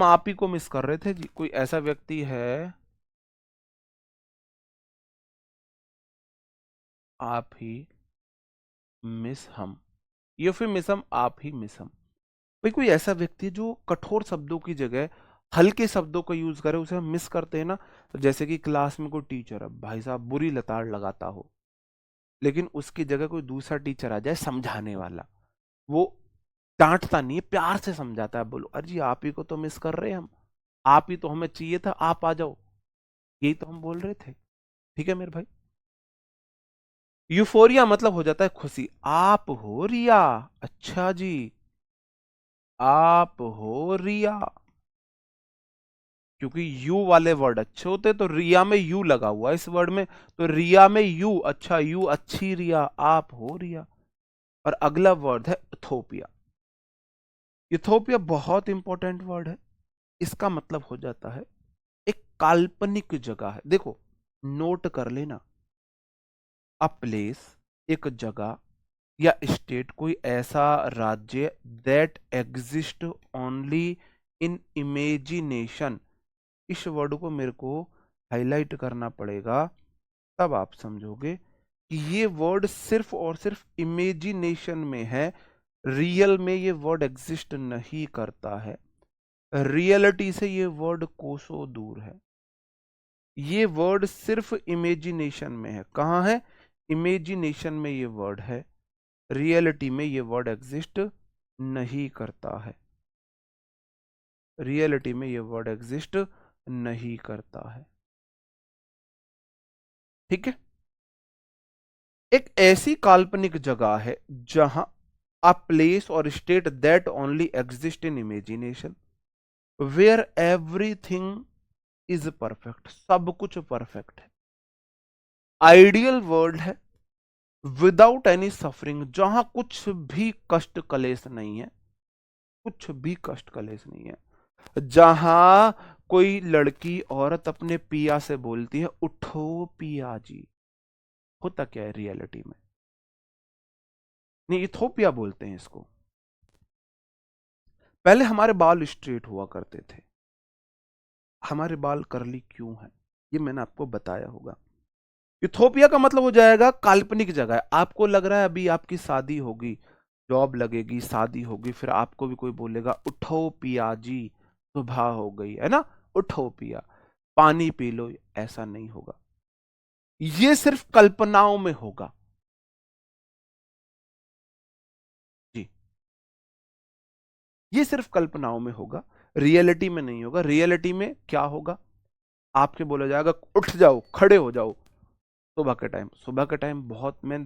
आप ही को मिस कर रहे थे जी। कोई ऐसा व्यक्ति है, आप ही मिस हम। यूफेमिज्म आप ही मिस हम। भाई कोई ऐसा व्यक्ति है जो कठोर शब्दों की जगह हल्के शब्दों का यूज करे, उसे हम मिस करते हैं ना। तो जैसे कि क्लास में कोई टीचर है भाई साहब बुरी लताड़ लगाता हो, लेकिन उसकी जगह कोई दूसरा टीचर आ जाए समझाने वाला, वो डांटता नहीं है, प्यार से समझाता है। बोलो अरे जी आप ही को तो मिस कर रहे हैं हम, आप ही तो हमें चाहिए था, आप आ जाओ, यही तो हम बोल रहे थे। ठीक है मेरे भाई। यूफोरिया मतलब हो जाता है खुशी। आप हो रिया, अच्छा जी, आप हो रिया। क्योंकि यू वाले वर्ड अच्छे होते तो रिया में यू लगा हुआ है इस वर्ड में, तो रिया में यू, अच्छा यू अच्छी रिया, आप हो रिया। और अगला वर्ड है इथोपिया। इथोपिया बहुत इंपॉर्टेंट वर्ड है। इसका मतलब हो जाता है एक काल्पनिक जगह है। देखो नोट कर लेना, अ प्लेस एक जगह या स्टेट, कोई ऐसा राज्य that exist only in imagination. इस वर्ड को मेरे को हाईलाइट करना पड़ेगा, तब आप समझोगे कि ये वर्ड सिर्फ और सिर्फ इमेजिनेशन में है। रियल में ये वर्ड एग्जिस्ट नहीं करता है, रियलिटी से ये वर्ड कोसों दूर है। ये वर्ड सिर्फ इमेजिनेशन में है। कहाँ है? इमेजिनेशन में ये वर्ड है, रियलिटी में ये वर्ड एग्जिस्ट नहीं करता है। रियलिटी में ये वर्ड एग्जिस्ट नहीं करता है। ठीक है। एक ऐसी काल्पनिक जगह है जहां a place or state that only exist in imagination, where everything is perfect. सब कुछ परफेक्ट है, आइडियल वर्ल्ड है, विदाउट एनी सफरिंग, जहां कुछ भी कष्ट कलेश नहीं है, कुछ भी कष्ट कलेश नहीं है। जहां कोई लड़की औरत अपने पिया से बोलती है उठो पिया जी। होता क्या है रियलिटी में? नहीं, इथोपिया बोलते हैं इसको। पहले हमारे बाल स्ट्रेट हुआ करते थे। हमारे बाल करली क्यों हैं, ये मैंने आपको बताया होगा। इथोपिया का मतलब हो जाएगा काल्पनिक जगह है। आपको लग रहा है अभी आपकी शादी होगी, जॉब लगेगी, शादी होगी, फिर आपको भी कोई बोलेगा उठो पिया जी, सुबह हो गई है ना, उठो पिया, पानी पी लो। ऐसा नहीं होगा, ये सिर्फ कल्पनाओं में होगा। जी, ये सिर्फ कल्पनाओं में होगा, रियलिटी में नहीं होगा। रियलिटी में क्या होगा? आपके बोला जाएगा उठ जाओ, खड़े हो जाओ। सुबह के टाइम, सुबह के टाइम बहुत, मैं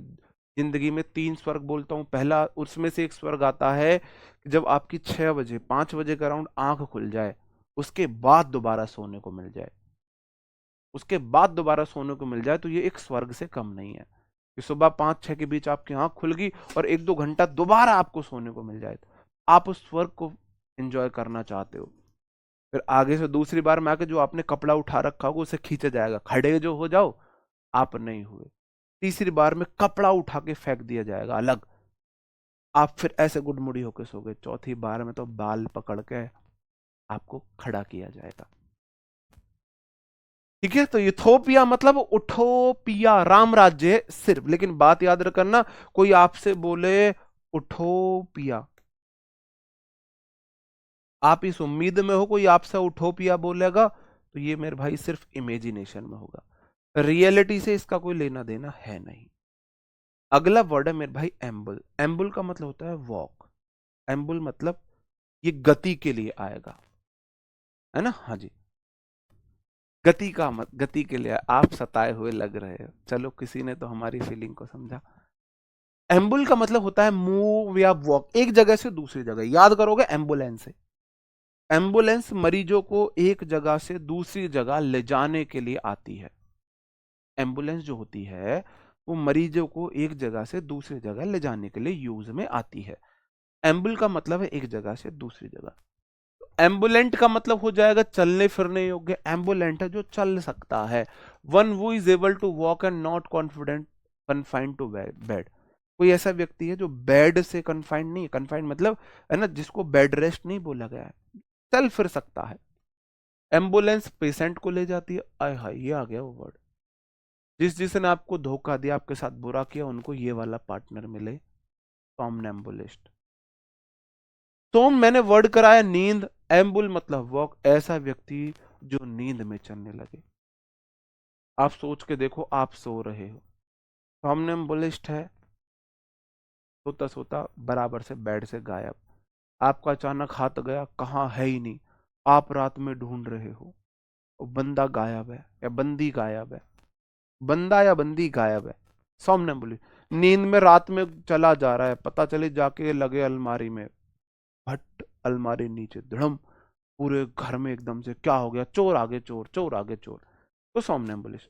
जिंदगी में 3 स्वर्ग बोलता हूँ। पहला उसमें से एक स्वर्ग आता है कि जब आपकी 6 बजे 5 बजे के अराउंड आंख खुल जाए, उसके बाद दोबारा सोने को मिल जाए, उसके बाद दोबारा सोने को मिल जाए, तो ये एक स्वर्ग से कम नहीं है कि सुबह 5-6 के बीच आपकी आंख खुल गई और 1-2 घंटा दोबारा आपको सोने को मिल जाए। आप उस स्वर्ग को एंजॉय करना चाहते हो। फिर आगे से दूसरी बार में आके जो आपने कपड़ा उठा रखा होगा उसे खींचा जाएगा, खड़े जो हो जाओ, आप नहीं हुए। तीसरी बार में कपड़ा उठा के फेंक दिया जाएगा अलग, आप फिर ऐसे गुडमुड़ी होके सो गए। चौथी बार में तो बाल पकड़ के आपको खड़ा किया जाएगा। ठीक है, तो यूथोपिया मतलब उठोपिया, राम राज्य सिर्फ। लेकिन बात याद रखना, कोई आपसे बोले उठोपिया, आप इस उम्मीद में हो कोई आपसे उठोपिया बोलेगा, तो ये मेरे भाई सिर्फ इमेजिनेशन में होगा, रियलिटी से इसका कोई लेना देना है नहीं। अगला वर्ड है मेरे भाई एम्बुल। एम्बुल का मतलब होता है वॉक। एम्बुल मतलब ये गति के लिए आएगा, है ना। हाँ जी, गति का मत, गति के लिए। आप सताए हुए लग रहे हो, चलो किसी ने तो हमारी फीलिंग को समझा। एम्बुल का मतलब होता है मूव या वॉक, एक जगह से दूसरी जगह। याद करोगे एम्बुलेंस से, एम्बुलेंस मरीजों को एक जगह से दूसरी जगह ले जाने के लिए आती है। एम्बुलेंस जो होती है वो मरीजों को एक जगह से दूसरी जगह ले जाने के लिए यूज में आती है। एम्बुल का मतलब है एक जगह से दूसरी जगह। एम्बुलेंट का मतलब हो जाएगा चलने फिरने योग्य। एम्बुलेंट है जो चल सकता है। One who is able to walk and not confident confined to bed. कोई ऐसा व्यक्ति है जो बेड से कन्फाइंड नहीं है। कन्फाइंड मतलब है ना, जिसको बेड रेस्ट नहीं बोला गया है, चल फिर सकता है। एम्बुलेंस पेशेंट को ले जाती है। आय हाय, ये आ गया वो वर्ड। जिसने आपको धोखा दिया, आपके साथ बुरा किया, उनको ये वाला पार्टनर मिले, सॉम्नम्बुलिस्ट। तो मैंने वर्ड कराया नींद। एम्बुल मतलब वॉक, ऐसा व्यक्ति जो नींद में चलने लगे। आप सोच के देखो, आप सो रहे हो, सॉम्नम्बुलिस्ट है, सोता सोता बराबर से बेड से गायब। आपका अचानक हाथ गया, कहाँ है ही नहीं। आप रात में ढूंढ रहे हो, वो बंदा गायब है या बंदी गायब है, बंदा या बंदी गायब है। सॉम्नम्बुलिस्ट नींद में रात में चला जा रहा है, पता चले जाके लगे अलमारी में, भट अलमारी नीचे धड़म, पूरे घर में एकदम से क्या हो गया, चोर आगे चोर, चोर आगे चोर। तो सॉम्नम्बुलिस्ट।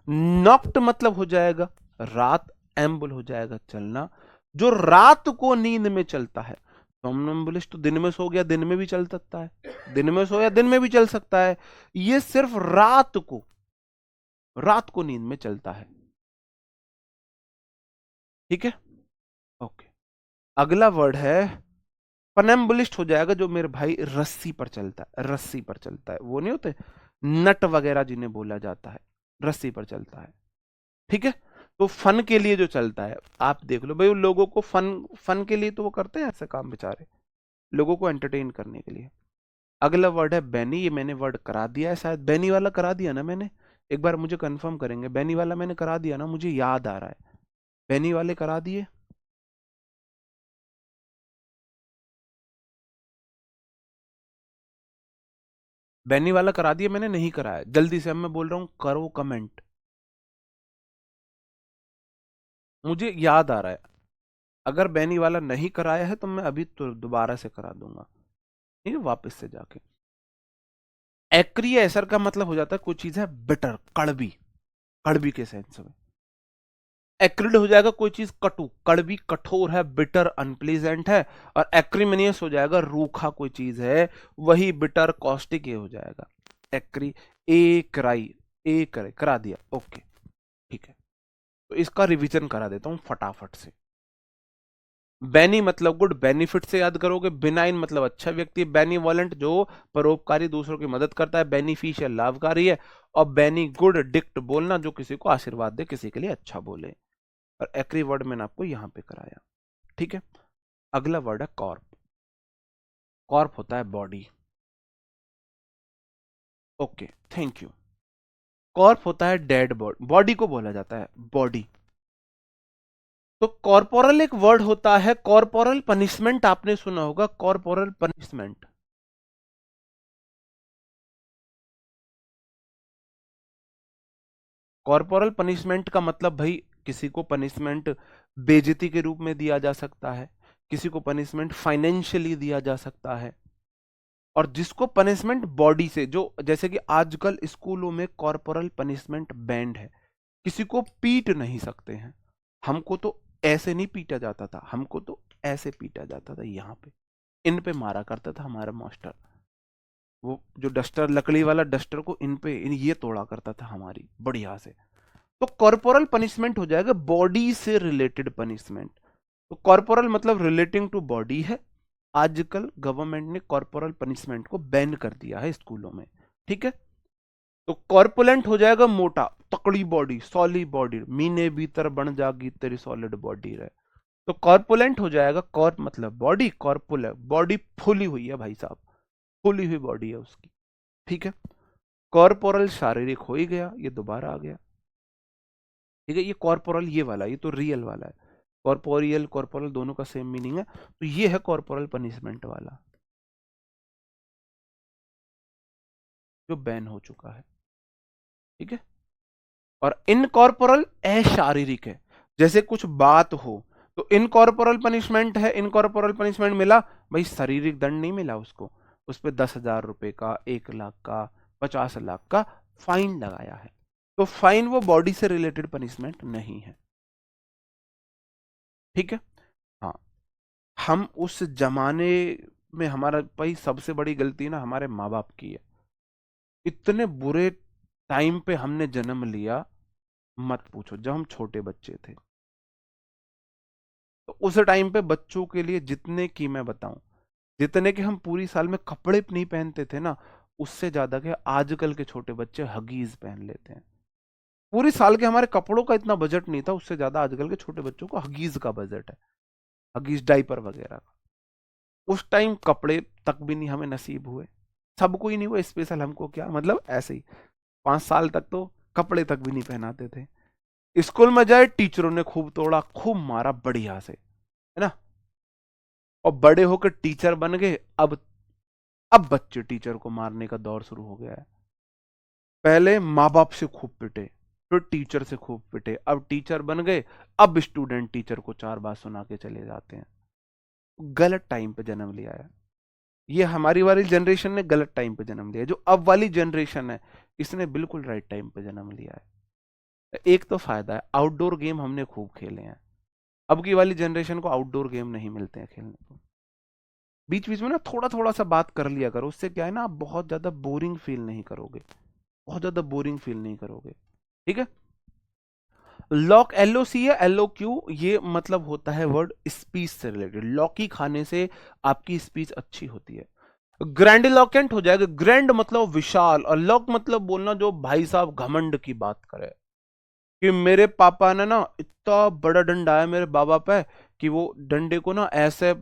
नॉक्ट मतलब हो जाएगा रात, एम्बुल हो जाएगा चलना, जो रात को नींद में चलता है। सॉम्नम्बुलिस्ट तो दिन में सो गया, दिन में भी चल सकता है, दिन में सोया दिन में भी चल सकता है। ये सिर्फ रात को नींद में चलता है। ठीक है, ओके। अगला वर्ड है फनेम्बुलिस्ट, हो जाएगा जो मेरे भाई रस्सी पर चलता है। रस्सी पर चलता है, वो नहीं होते नट वगैरह जिन्हें बोला जाता है, रस्सी पर चलता है। ठीक है, तो फन के लिए जो चलता है, आप देख लो भाई, उन लोगों को फन फन के लिए तो वो करते हैं ऐसे काम बेचारे, लोगों को एंटरटेन करने के लिए। अगला वर्ड है बैनी। ये मैंने वर्ड करा दिया है शायद, बैनी वाला करा दिया ना मैंने, एक बार मुझे कंफर्म करेंगे, बैनी वाला मैंने करा दिया ना, मुझे याद आ रहा है। बैनी वाले करा दिए। बैनी वाला करा दिया मैंने, नहीं कराया, जल्दी से अब मैं बोल रहा हूं, करो कमेंट। मुझे याद आ रहा है, अगर बैनी वाला नहीं कराया है तो मैं अभी तो दोबारा से करा दूंगा, ठीक है, वापस से जाके। एक्री एसर का मतलब हो जाता है कोई चीज है बिटर, कड़वी, कड़वी के सेंस में। एक्रिड हो जाएगा कोई चीज कटु, कड़वी कठोर है, बिटर अनप्लीजेंट है। और एक्रीमिनियस हो जाएगा रूखा कोई चीज है, वही बिटर कॉस्टिक ये हो जाएगा। एक्री, ए करा दिया, ओके ठीक है। तो इसका रिवीजन करा देता हूं फटाफट से। बेनी मतलब गुड, बेनिफिट से याद करोगे। बिनाइन मतलब अच्छा व्यक्ति, बेनीवोलेंट जो परोपकारी, दूसरों की मदद करता है। बेनिफिशियल लाभकारी है। और बेनी गुड डिक्ट बोलना, जो किसी को आशीर्वाद दे, किसी के लिए अच्छा बोले। और एक्री वर्ड मैंने आपको यहां पे कराया। ठीक है, अगला वर्ड है कॉर्प। कॉर्प होता है body. Okay, thank you. Corp होता है डेड बॉडी, बॉडी को बोला जाता है बॉडी। तो कॉर्पोरल एक वर्ड होता है, कॉर्पोरल पनिशमेंट आपने सुना होगा, कॉर्पोरल पनिशमेंट। कॉर्पोरल पनिशमेंट का मतलब भाई, किसी को पनिशमेंट बेइज्जती के रूप में दिया जा सकता है, किसी को पनिशमेंट फाइनेंशियली दिया जा सकता है, और जिसको पनिशमेंट बॉडी से, जो जैसे कि आजकल स्कूलों में कॉर्पोरल पनिशमेंट बैंड है, किसी को पीट नहीं सकते हैं। हमको तो ऐसे नहीं पीटा जाता था, हमको तो ऐसे पीटा जाता था, यहाँ पे इन पे मारा करता था हमारा मास्टर। वो जो डस्टर, लकड़ी वाला डस्टर को ये तोड़ा करता था हमारी बढ़िया से। तो कॉर्पोरल पनिशमेंट हो जाएगा बॉडी से रिलेटेड पनिशमेंट। तो कॉर्पोरल मतलब रिलेटिंग टू बॉडी है। आजकल गवर्नमेंट ने कॉर्पोरल पनिशमेंट को बैन कर दिया है स्कूलों में। ठीक है, तो कॉर्पुलेंट हो जाएगा मोटा, तकड़ी बॉडी, सॉलिड बॉडी, मीने भीतर बन जागी तेरी सॉलिड बॉडी रहे। तो कॉर्पुलेंट हो जाएगा, कॉर्प मतलब बॉडी, कॉर्पुलेंट बॉडी फूली हुई है भाई साहब, फूली हुई बॉडी है उसकी, ठीक है। कॉर्पोरल शारीरिक हो ही गया, ये दोबारा आ गया, ठीक है। ये कॉर्पोरल ये वाला, ये तो रियल वाला है। कॉर्पोरियल कॉर्पोरल दोनों का सेम मीनिंग है, तो ये है कॉर्पोरल पनिशमेंट वाला जो बैन हो चुका है, ठीक है। और इनकॉर्पोरल अशारीरिक है, जैसे कुछ बात हो तो इनकॉर्पोरल पनिशमेंट है, इनकॉर्पोरल पनिशमेंट मिला भाई, शारीरिक दंड नहीं मिला उसको, उस पर 10,000 रुपए का, 1 लाख का, 50 लाख का फाइन लगाया है। तो फाइन वो बॉडी से रिलेटेड पनिशमेंट नहीं है, ठीक है। हाँ, हम उस जमाने में, हमारा भाई सबसे बड़ी गलती ना हमारे माँ बाप की है। इतने बुरे टाइम पे हमने जन्म लिया, मत पूछो, जब हम छोटे बच्चे थे। तो उस टाइम पे बच्चों के लिए जितने की मैं बताऊं, जितने के हम पूरी साल में कपड़े नहीं पहनते थे ना, उससे ज्यादा के आजकल के छोटे बच्चे हगीज पहन लेते हैं। पूरी साल के हमारे कपड़ों का इतना बजट नहीं था, उससे ज्यादा आजकल के छोटे बच्चों को हगीज का बजट है, हगीज डाइपर वगैरह का। उस टाइम कपड़े तक भी नहीं हमें नसीब हुए, सबको ही नहीं हुआ, स्पेशल हमको क्या, मतलब ऐसे ही 5 साल तक तो कपड़े तक भी नहीं पहनाते थे। स्कूल में जाए टीचरों ने खूब तोड़ा, खूब मारा बढ़िया से, है ना। और बड़े होकर टीचर बन गए, अब बच्चे टीचर को मारने का दौर शुरू हो गया है। पहले माँ बाप से खूब पिटे, फिर टीचर से खूब पिटे, अब टीचर बन गए, अब स्टूडेंट टीचर को 4 बात सुना के चले जाते हैं। गलत टाइम पे जन्म लिया है, ये हमारी वाली जनरेशन ने गलत टाइम पे जन्म लिया है। जो अब वाली जनरेशन है, इसने बिल्कुल राइट टाइम पे जन्म लिया है। एक तो फायदा है, आउटडोर गेम हमने खूब खेले हैं, अब की वाली जनरेशन को आउटडोर गेम नहीं मिलते हैं खेलने को। बीच बीच में ना थोड़ा थोड़ा सा बात कर लिया करो, उससे क्या है ना, आप बहुत ज्यादा बोरिंग फील नहीं करोगे, बहुत ज्यादा बोरिंग फील नहीं करोगे, ठीक है। लॉक, LOC या LOQ, ये मतलब होता है वर्ड स्पीच से रिलेटेड, लौकी खाने से आपकी स्पीच अच्छी होती है। ग्रैंडिलोकेंट हो जाएगा, ग्रैंड मतलब विशाल, और लॉक मतलब बोलना जो भाई साहब घमंड की बात करे, कि मेरे पापा ने ना इतना बड़ा डंडा है मेरे बाबा पे, कि वो डंडे को ना ऐसे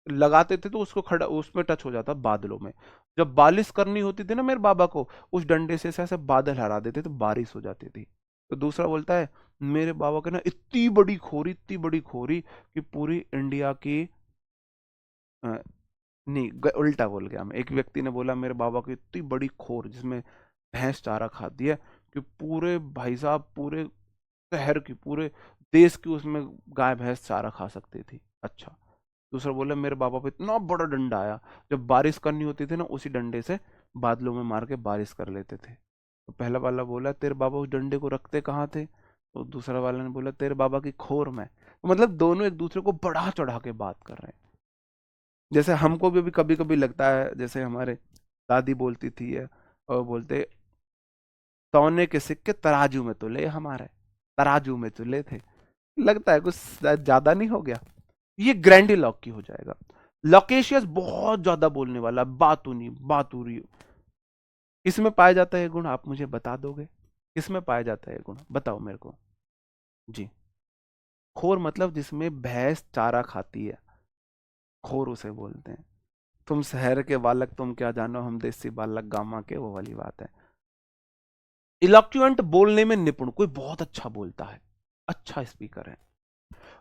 लगाते थे तो उसको खड़ा, उसमें टच हो जाता बादलों में। जब बारिश करनी होती थी ना मेरे बाबा को, उस डंडे से ऐसे बादल हरा देते तो बारिश हो जाती थी। तो दूसरा बोलता है, मेरे बाबा के ना इतनी बड़ी खोरी, इतनी बड़ी खोरी कि पूरी इंडिया की नहीं, उल्टा बोल गया मैं। एक व्यक्ति ने बोला मेरे बाबा की इतनी बड़ी खोर जिसमें भैंस चारा खाती है, कि पूरे भाई साहब पूरे शहर की, पूरे देश की उसमें गाय भैंस चारा खा सकती थी। अच्छा। दूसरा बोला मेरे बाबा पे इतना बड़ा डंडा आया, जब बारिश करनी होती थी ना उसी डंडे से बादलों में मार के बारिश कर लेते थे। तो पहला वाला बोला तेरे बाबा उस डंडे को रखते कहाँ थे, तो दूसरा वाला ने बोला तेरे बाबा की खोर में। तो मतलब दोनों एक दूसरे को बढ़ा चढ़ा के बात कर रहे हैं। जैसे हमको भी कभी कभी लगता है, जैसे हमारे दादी बोलती थी है, और बोलते सोने के सिक्के तराजू में तुले, हमारे तराजू में तुले थे। लगता है कुछ ज्यादा नहीं हो गया। ये ग्रैंडिलॉक की हो जाएगा। लोकेशियस बहुत ज्यादा बोलने वाला, बातूनी बातूरी। किसमें पाया जाता है ये गुण, आप मुझे बता दोगे, किसमें पाया जाता है ये गुण, बताओ मेरे को जी। खोर मतलब जिसमें भैंस चारा खाती है, खोर उसे बोलते हैं। तुम शहर के बालक तुम क्या जानो, हम देसी बालक गामा के, वो वाली बात है। इलोक्युएंट बोलने में निपुण, कोई बहुत अच्छा बोलता है, अच्छा स्पीकर है।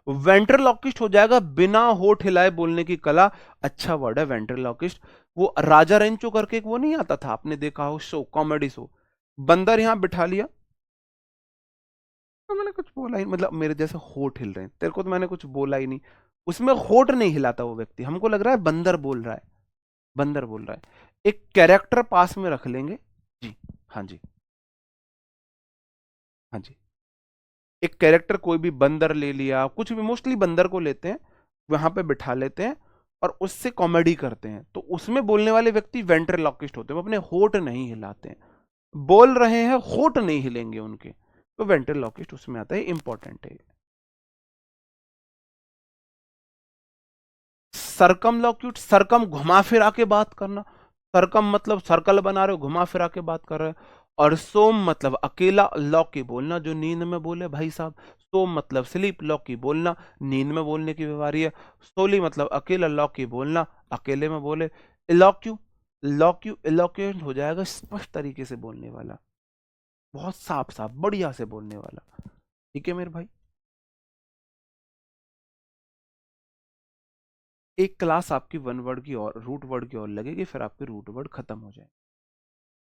वेंट्रलॉकिस्ट हो जाएगा, बिना होठ हिलाए बोलने की कला, अच्छा वर्ड है वेंट्रलॉकिस्ट। वो राजा रेंचो करके एक वो नहीं आता था, आपने देखा हो शो, कॉमेडी शो, बंदर यहां बिठा लिया, तो मैंने कुछ बोला ही, मतलब मेरे जैसे होठ हिल रहे हैं, तेरे को तो मैंने कुछ बोला ही नहीं, उसमें होठ नहीं हिलाता वो व्यक्ति, हमको लग रहा है बंदर बोल रहा है, बंदर बोल रहा है। एक कैरेक्टर पास में रख लेंगे जी, हाँ जी, हाँ जी। एक कैरेक्टर कोई भी बंदर ले लिया, कुछ भी, मोस्टली बंदर को लेते हैं, वहां पे बिठा लेते हैं और उससे कॉमेडी करते हैं, तो उसमें बोलने वाले व्यक्ति वेंट्रिलोक्विस्ट होते हैं, वो अपने होठ नहीं हिलाते हैं, बोल रहे हैं होठ नहीं हिलेंगे उनके, तो वेंट्रिलोक्विस्ट उसमें आता है, इंपॉर्टेंट है। सरकमलोक्यूट, सरकम घुमा फिरा के बात करना, सरकम मतलब सर्कल बना रहे हो, घुमा फिरा के बात कर रहे हो। और सोम मतलब अकेला, लौकी बोलना जो नींद में बोले भाई साहब। सोम मतलब स्लीप, लौकी बोलना नींद में बोलने की बीमारी है। सोली मतलब अकेला, लौकी बोलना अकेले में बोले। इलॉक्यू, लॉक्यू इलोक्वेंट हो जाएगा, स्पष्ट तरीके से बोलने वाला, बहुत साफ साफ बढ़िया से बोलने वाला। ठीक है मेरे भाई। एक क्लास आपकी वन वर्ड की और रूट वर्ड की और लगेगी, फिर आपके रूट वर्ड खत्म हो जाए।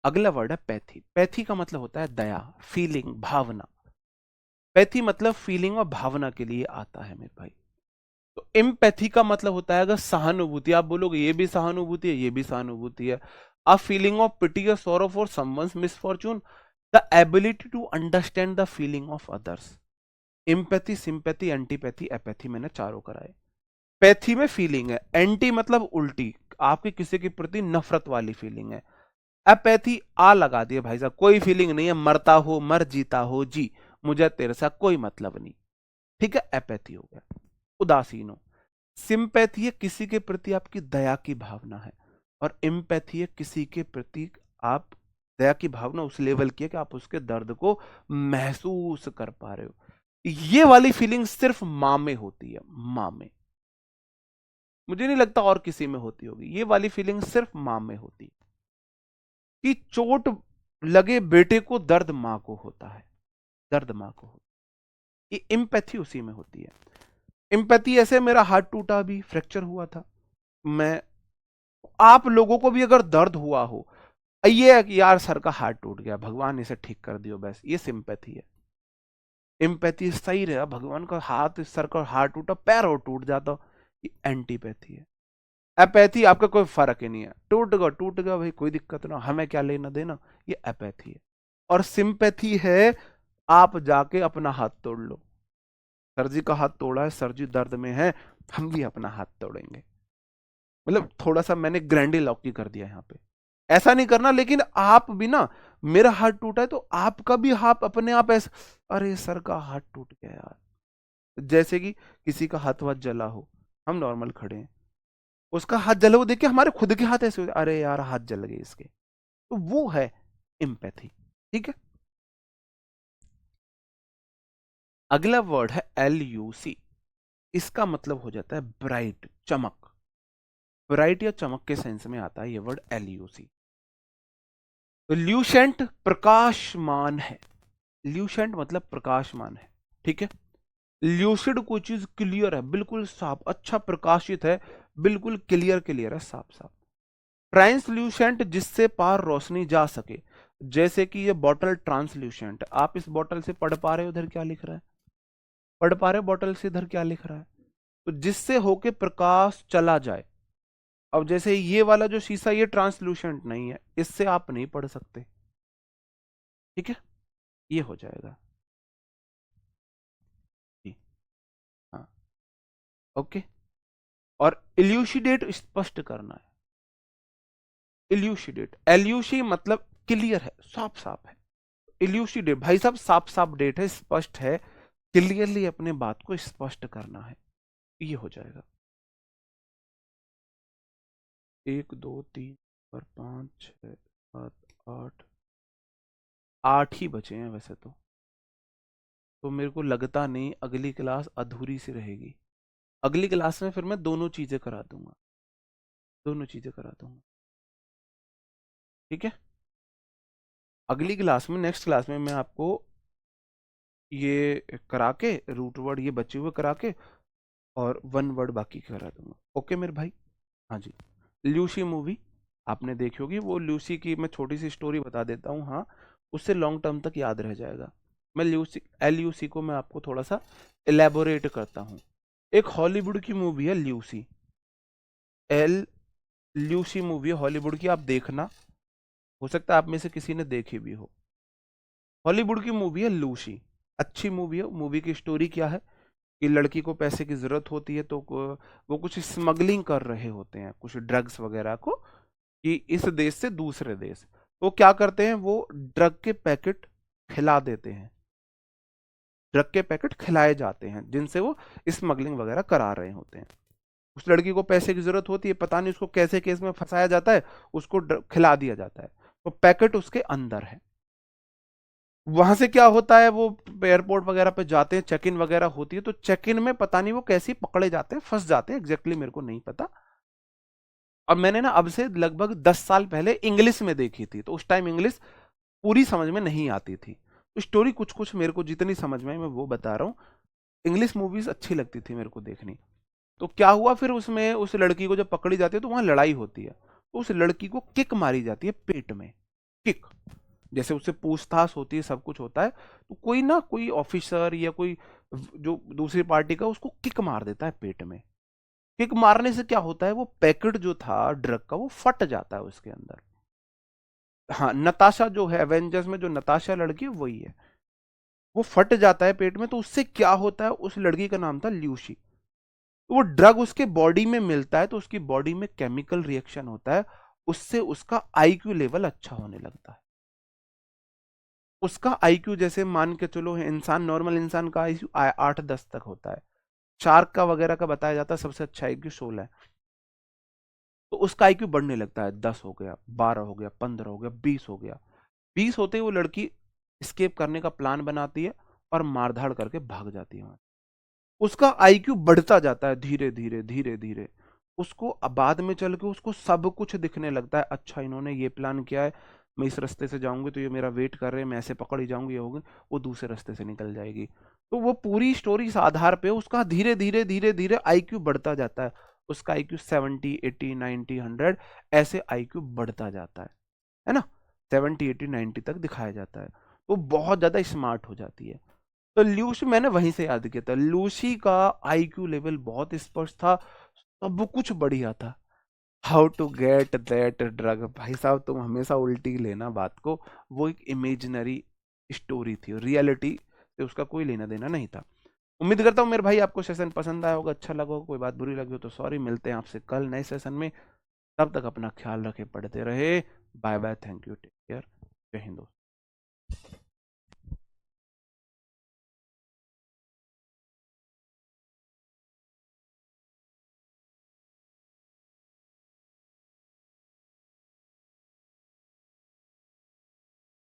अगला वर्ड है पैथी। पैथी का मतलब होता है दया, फीलिंग, भावना। पैथी मतलब फीलिंग और भावना के लिए आता है मेरे भाई। तो एम्पैथी का मतलब होता है अगर सहानुभूति, आप बोलोगे ये भी सहानुभूति है, ये भी सहानुभूति है। अ फीलिंग ऑफ पिटी और sorrow for someone's misfortune, the ability to understand the feeling of others. Empathy, sympathy, antipathy, apathy, मैंने चारों कराए। पैथी में फीलिंग है, एंटी मतलब उल्टी, आपकी किसी के प्रति नफरत वाली फीलिंग है। अपैथी आ लगा दिए भाई साहब, कोई फीलिंग नहीं है, मरता हो मर, जीता हो जी, मुझे तेरे साथ कोई मतलब नहीं। ठीक है, अपैथी हो गया, उदासीन हो। सिंपैथी है, किसी के प्रति आपकी दया की भावना है। और एम्पैथी है, किसी के प्रति आप दया की भावना उस लेवल की है कि आप उसके दर्द को महसूस कर पा रहे हो। ये वाली फीलिंग सिर्फ मां में होती है, मां में। मुझे नहीं लगता और किसी में होती होगी, ये वाली फीलिंग सिर्फ मां में होती है। कि चोट लगे बेटे को दर्द मां को होता है, दर्द मां को होता है। ये एम्पैथी उसी में होती है। एम्पैथी ऐसे, मेरा हाथ टूटा, अभी फ्रैक्चर हुआ था, मैं, आप लोगों को भी अगर दर्द हुआ हो, ये है कि यार सर का हाथ टूट गया, भगवान इसे ठीक कर दियो, बस ये सिंपैथी है। एम्पैथी सही रहा, भगवान का हाथ, सर का हाथ टूटा, पैर और टूट जाता, ये एंटीपैथी है। अपैथी, आपका कोई फर्क ही नहीं है, टूट गया भाई, कोई दिक्कत ना, हमें क्या लेना देना, ये अपैथी है। और सिंपैथी है, आप जाके अपना हाथ तोड़ लो, सर जी का हाथ तोड़ा है, सर जी दर्द में है, हम भी अपना हाथ तोड़ेंगे। मतलब थोड़ा सा मैंने ग्रैंडिलोक्वी कर दिया यहाँ पे, ऐसा नहीं करना, लेकिन आप भी ना, मेरा हाथ टूटा है तो आपका भी हाथ अपने आप ऐसा, अरे सर का हाथ टूट गया यार। जैसे कि किसी का हाथ वाथ जला हो, हम नॉर्मल खड़े हैं, उसका हाथ जला हो देख के हमारे खुद के हाथ ऐसे हो, अरे यार हाथ जल गए इसके, तो वो है एम्पैथी। ठीक है। अगला वर्ड है LUC। इसका मतलब हो जाता है ब्राइट, चमक। ब्राइट या चमक के सेंस में आता है ये वर्ड LUC। तो ल्यूसेंट प्रकाशमान है, ल्यूसेंट मतलब प्रकाशमान है। ठीक है। ल्यूसिड कोई चीज क्लियर है, बिल्कुल साफ, अच्छा प्रकाशित है, बिल्कुल क्लियर क्लियर है, साफ साफ। ट्रांसल्यूसेंट, जिससे पार रोशनी जा सके, जैसे कि ये बॉटल ट्रांसल्यूसेंट, आप इस बॉटल से पढ़ पा रहे हो इधर क्या लिख रहा है, पढ़ पा रहे हो बॉटल से इधर क्या लिख रहा है, तो जिससे होके प्रकाश चला जाए। अब जैसे ये वाला जो शीशा, ये ट्रांसल्यूसेंट नहीं है, इससे आप नहीं पढ़ सकते। ठीक है, ये हो जाएगा जी। हाँ, ओके। और इल्यूशिडेट, स्पष्ट करना है। इल्यूशिडेट, एल्यूशी मतलब क्लियर है, साफ साफ है। इल्यूशिडेट भाई साहब, साफ साफ डेट है, स्पष्ट है, क्लियरली अपने बात को स्पष्ट करना है, ये हो जाएगा। 1 2 3 4 5 6 7 8, 8 ही बचे हैं वैसे तो मेरे को लगता नहीं अगली क्लास अधूरी सी रहेगी। अगली क्लास में फिर मैं दोनों चीजें करा दूंगा, दोनों चीजें करा दूंगा। ठीक है। अगली क्लास में, नेक्स्ट क्लास में मैं आपको ये करा के, रूट वर्ड ये बचे हुए करा के, और वन वर्ड बाकी करा दूंगा। ओके मेरे भाई। हाँ जी। ल्यूसी मूवी आपने देखी होगी, वो ल्यूसी की मैं छोटी सी स्टोरी बता देता हूँ, हाँ, उससे लॉन्ग टर्म तक याद रह जाएगा। मैं ल्यूसी, LUC को मैं आपको थोड़ा सा एलेबोरेट करता हूँ। एक हॉलीवुड की मूवी है ल्यूसी, एल ल्यूसी मूवी है हॉलीवुड की, आप देखना, हो सकता है आप में से किसी ने देखी भी हो। हॉलीवुड की मूवी है लूसी, अच्छी मूवी है। मूवी की स्टोरी क्या है कि लड़की को पैसे की जरूरत होती है, तो वो कुछ स्मगलिंग कर रहे होते हैं, कुछ ड्रग्स वगैरह को, कि इस देश से दूसरे देश। तो क्या करते हैं, वो ड्रग के पैकेट खिला देते हैं, ड्रग के पैकेट खिलाए जाते हैं जिनसे वो स्मगलिंग वगैरह करा रहे होते हैं। उस लड़की को पैसे की जरूरत होती है, पता नहीं उसको कैसे केस में फंसाया जाता है, उसको खिला दिया जाता है, तो पैकेट उसके अंदर है। वहां से क्या होता है, वो एयरपोर्ट वगैरह पे जाते हैं, चेक इन वगैरह होती है, तो चेक इन में पता नहीं वो कैसे पकड़े जाते हैं, फंस जाते हैं, एग्जैक्टली मेरे को नहीं पता। अब मैंने ना अब से लगभग 10 साल पहले इंग्लिश में देखी थी, तो उस टाइम इंग्लिश पूरी समझ में नहीं आती थी, तो स्टोरी कुछ कुछ मेरे को जितनी समझ में आई मैं वो बता रहा हूँ। इंग्लिश मूवीज अच्छी लगती थी मेरे को देखनी। तो क्या हुआ फिर, उसमें उस लड़की को जब पकड़ी जाती है तो वहां लड़ाई होती है, तो उस लड़की को किक मारी जाती है पेट में। किक, जैसे उससे पूछताछ होती है, सब कुछ होता है, तो कोई ना कोई ऑफिसर या कोई जो दूसरी पार्टी का उसको किक मार देता है पेट में। किक मारने से क्या होता है, वो पैकेट जो था ड्रग का वो फट जाता है उसके अंदर। हाँ, नताशा जो है एवेंजर्स में, जो नताशा लड़की है वही है, वो फट जाता है पेट में, तो उससे क्या होता है, उस लड़की का नाम था ल्यूसी। तो वो ड्रग उसके बॉडी में मिलता है, तो उसकी बॉडी में केमिकल रिएक्शन होता है, उससे उसका आईक्यू लेवल अच्छा होने लगता है। उसका आईक्यू जैसे मान के चलो, इंसान नॉर्मल इंसान का आईक्यू 8-10 तक होता है, शार्क का वगैरह का बताया जाता है सबसे अच्छा आईक्यू 16 है। तो उसका आईक्यू बढ़ने लगता है, 10 हो गया, 12 हो गया, 15 हो गया, 20 हो गया। 20 होते ही वो लड़की स्केप करने का प्लान बनाती है और मारधाड़ करके भाग जाती है वहां। उसका आईक्यू बढ़ता जाता है धीरे धीरे धीरे धीरे, उसको बाद में चल के उसको सब कुछ दिखने लगता है, अच्छा इन्होंने ये प्लान किया है, मैं इस रास्ते से जाऊंगी तो ये मेरा वेट कर रहे हैं, मैं ऐसे पकड़ ही जाऊंगी, ये होगी, वो दूसरे रास्ते से निकल जाएगी। तो वो पूरी स्टोरी इस आधार पे उसका धीरे धीरे धीरे धीरे आईक्यू बढ़ता जाता है। उसका आईक्यू 70, 80, 90, 100 ऐसे आईक्यू बढ़ता जाता है ना, 70, 80, 90 तक दिखाया जाता है। वो बहुत ज्यादा स्मार्ट हो जाती है। तो लूसी मैंने वहीं से याद किया था, लूसी का आईक्यू लेवल बहुत स्पष्ट था, सब कुछ बढ़िया था। How to get that drug, भाई साहब तुम हमेशा उल्टी लेना बात को, वो एक इमेजिनरी स्टोरी थी, रियलिटी से उसका कोई लेना देना नहीं था। उम्मीद करता हूँ मेरे भाई आपको सेशन पसंद आया होगा, अच्छा लगा होगा, कोई बात बुरी लगी हो तो सॉरी। मिलते हैं आपसे कल नए सेशन में, तब तक अपना ख्याल रखे, पढ़ते रहे। Bye bye, thank you, take care, जय हिंद दोस्तों।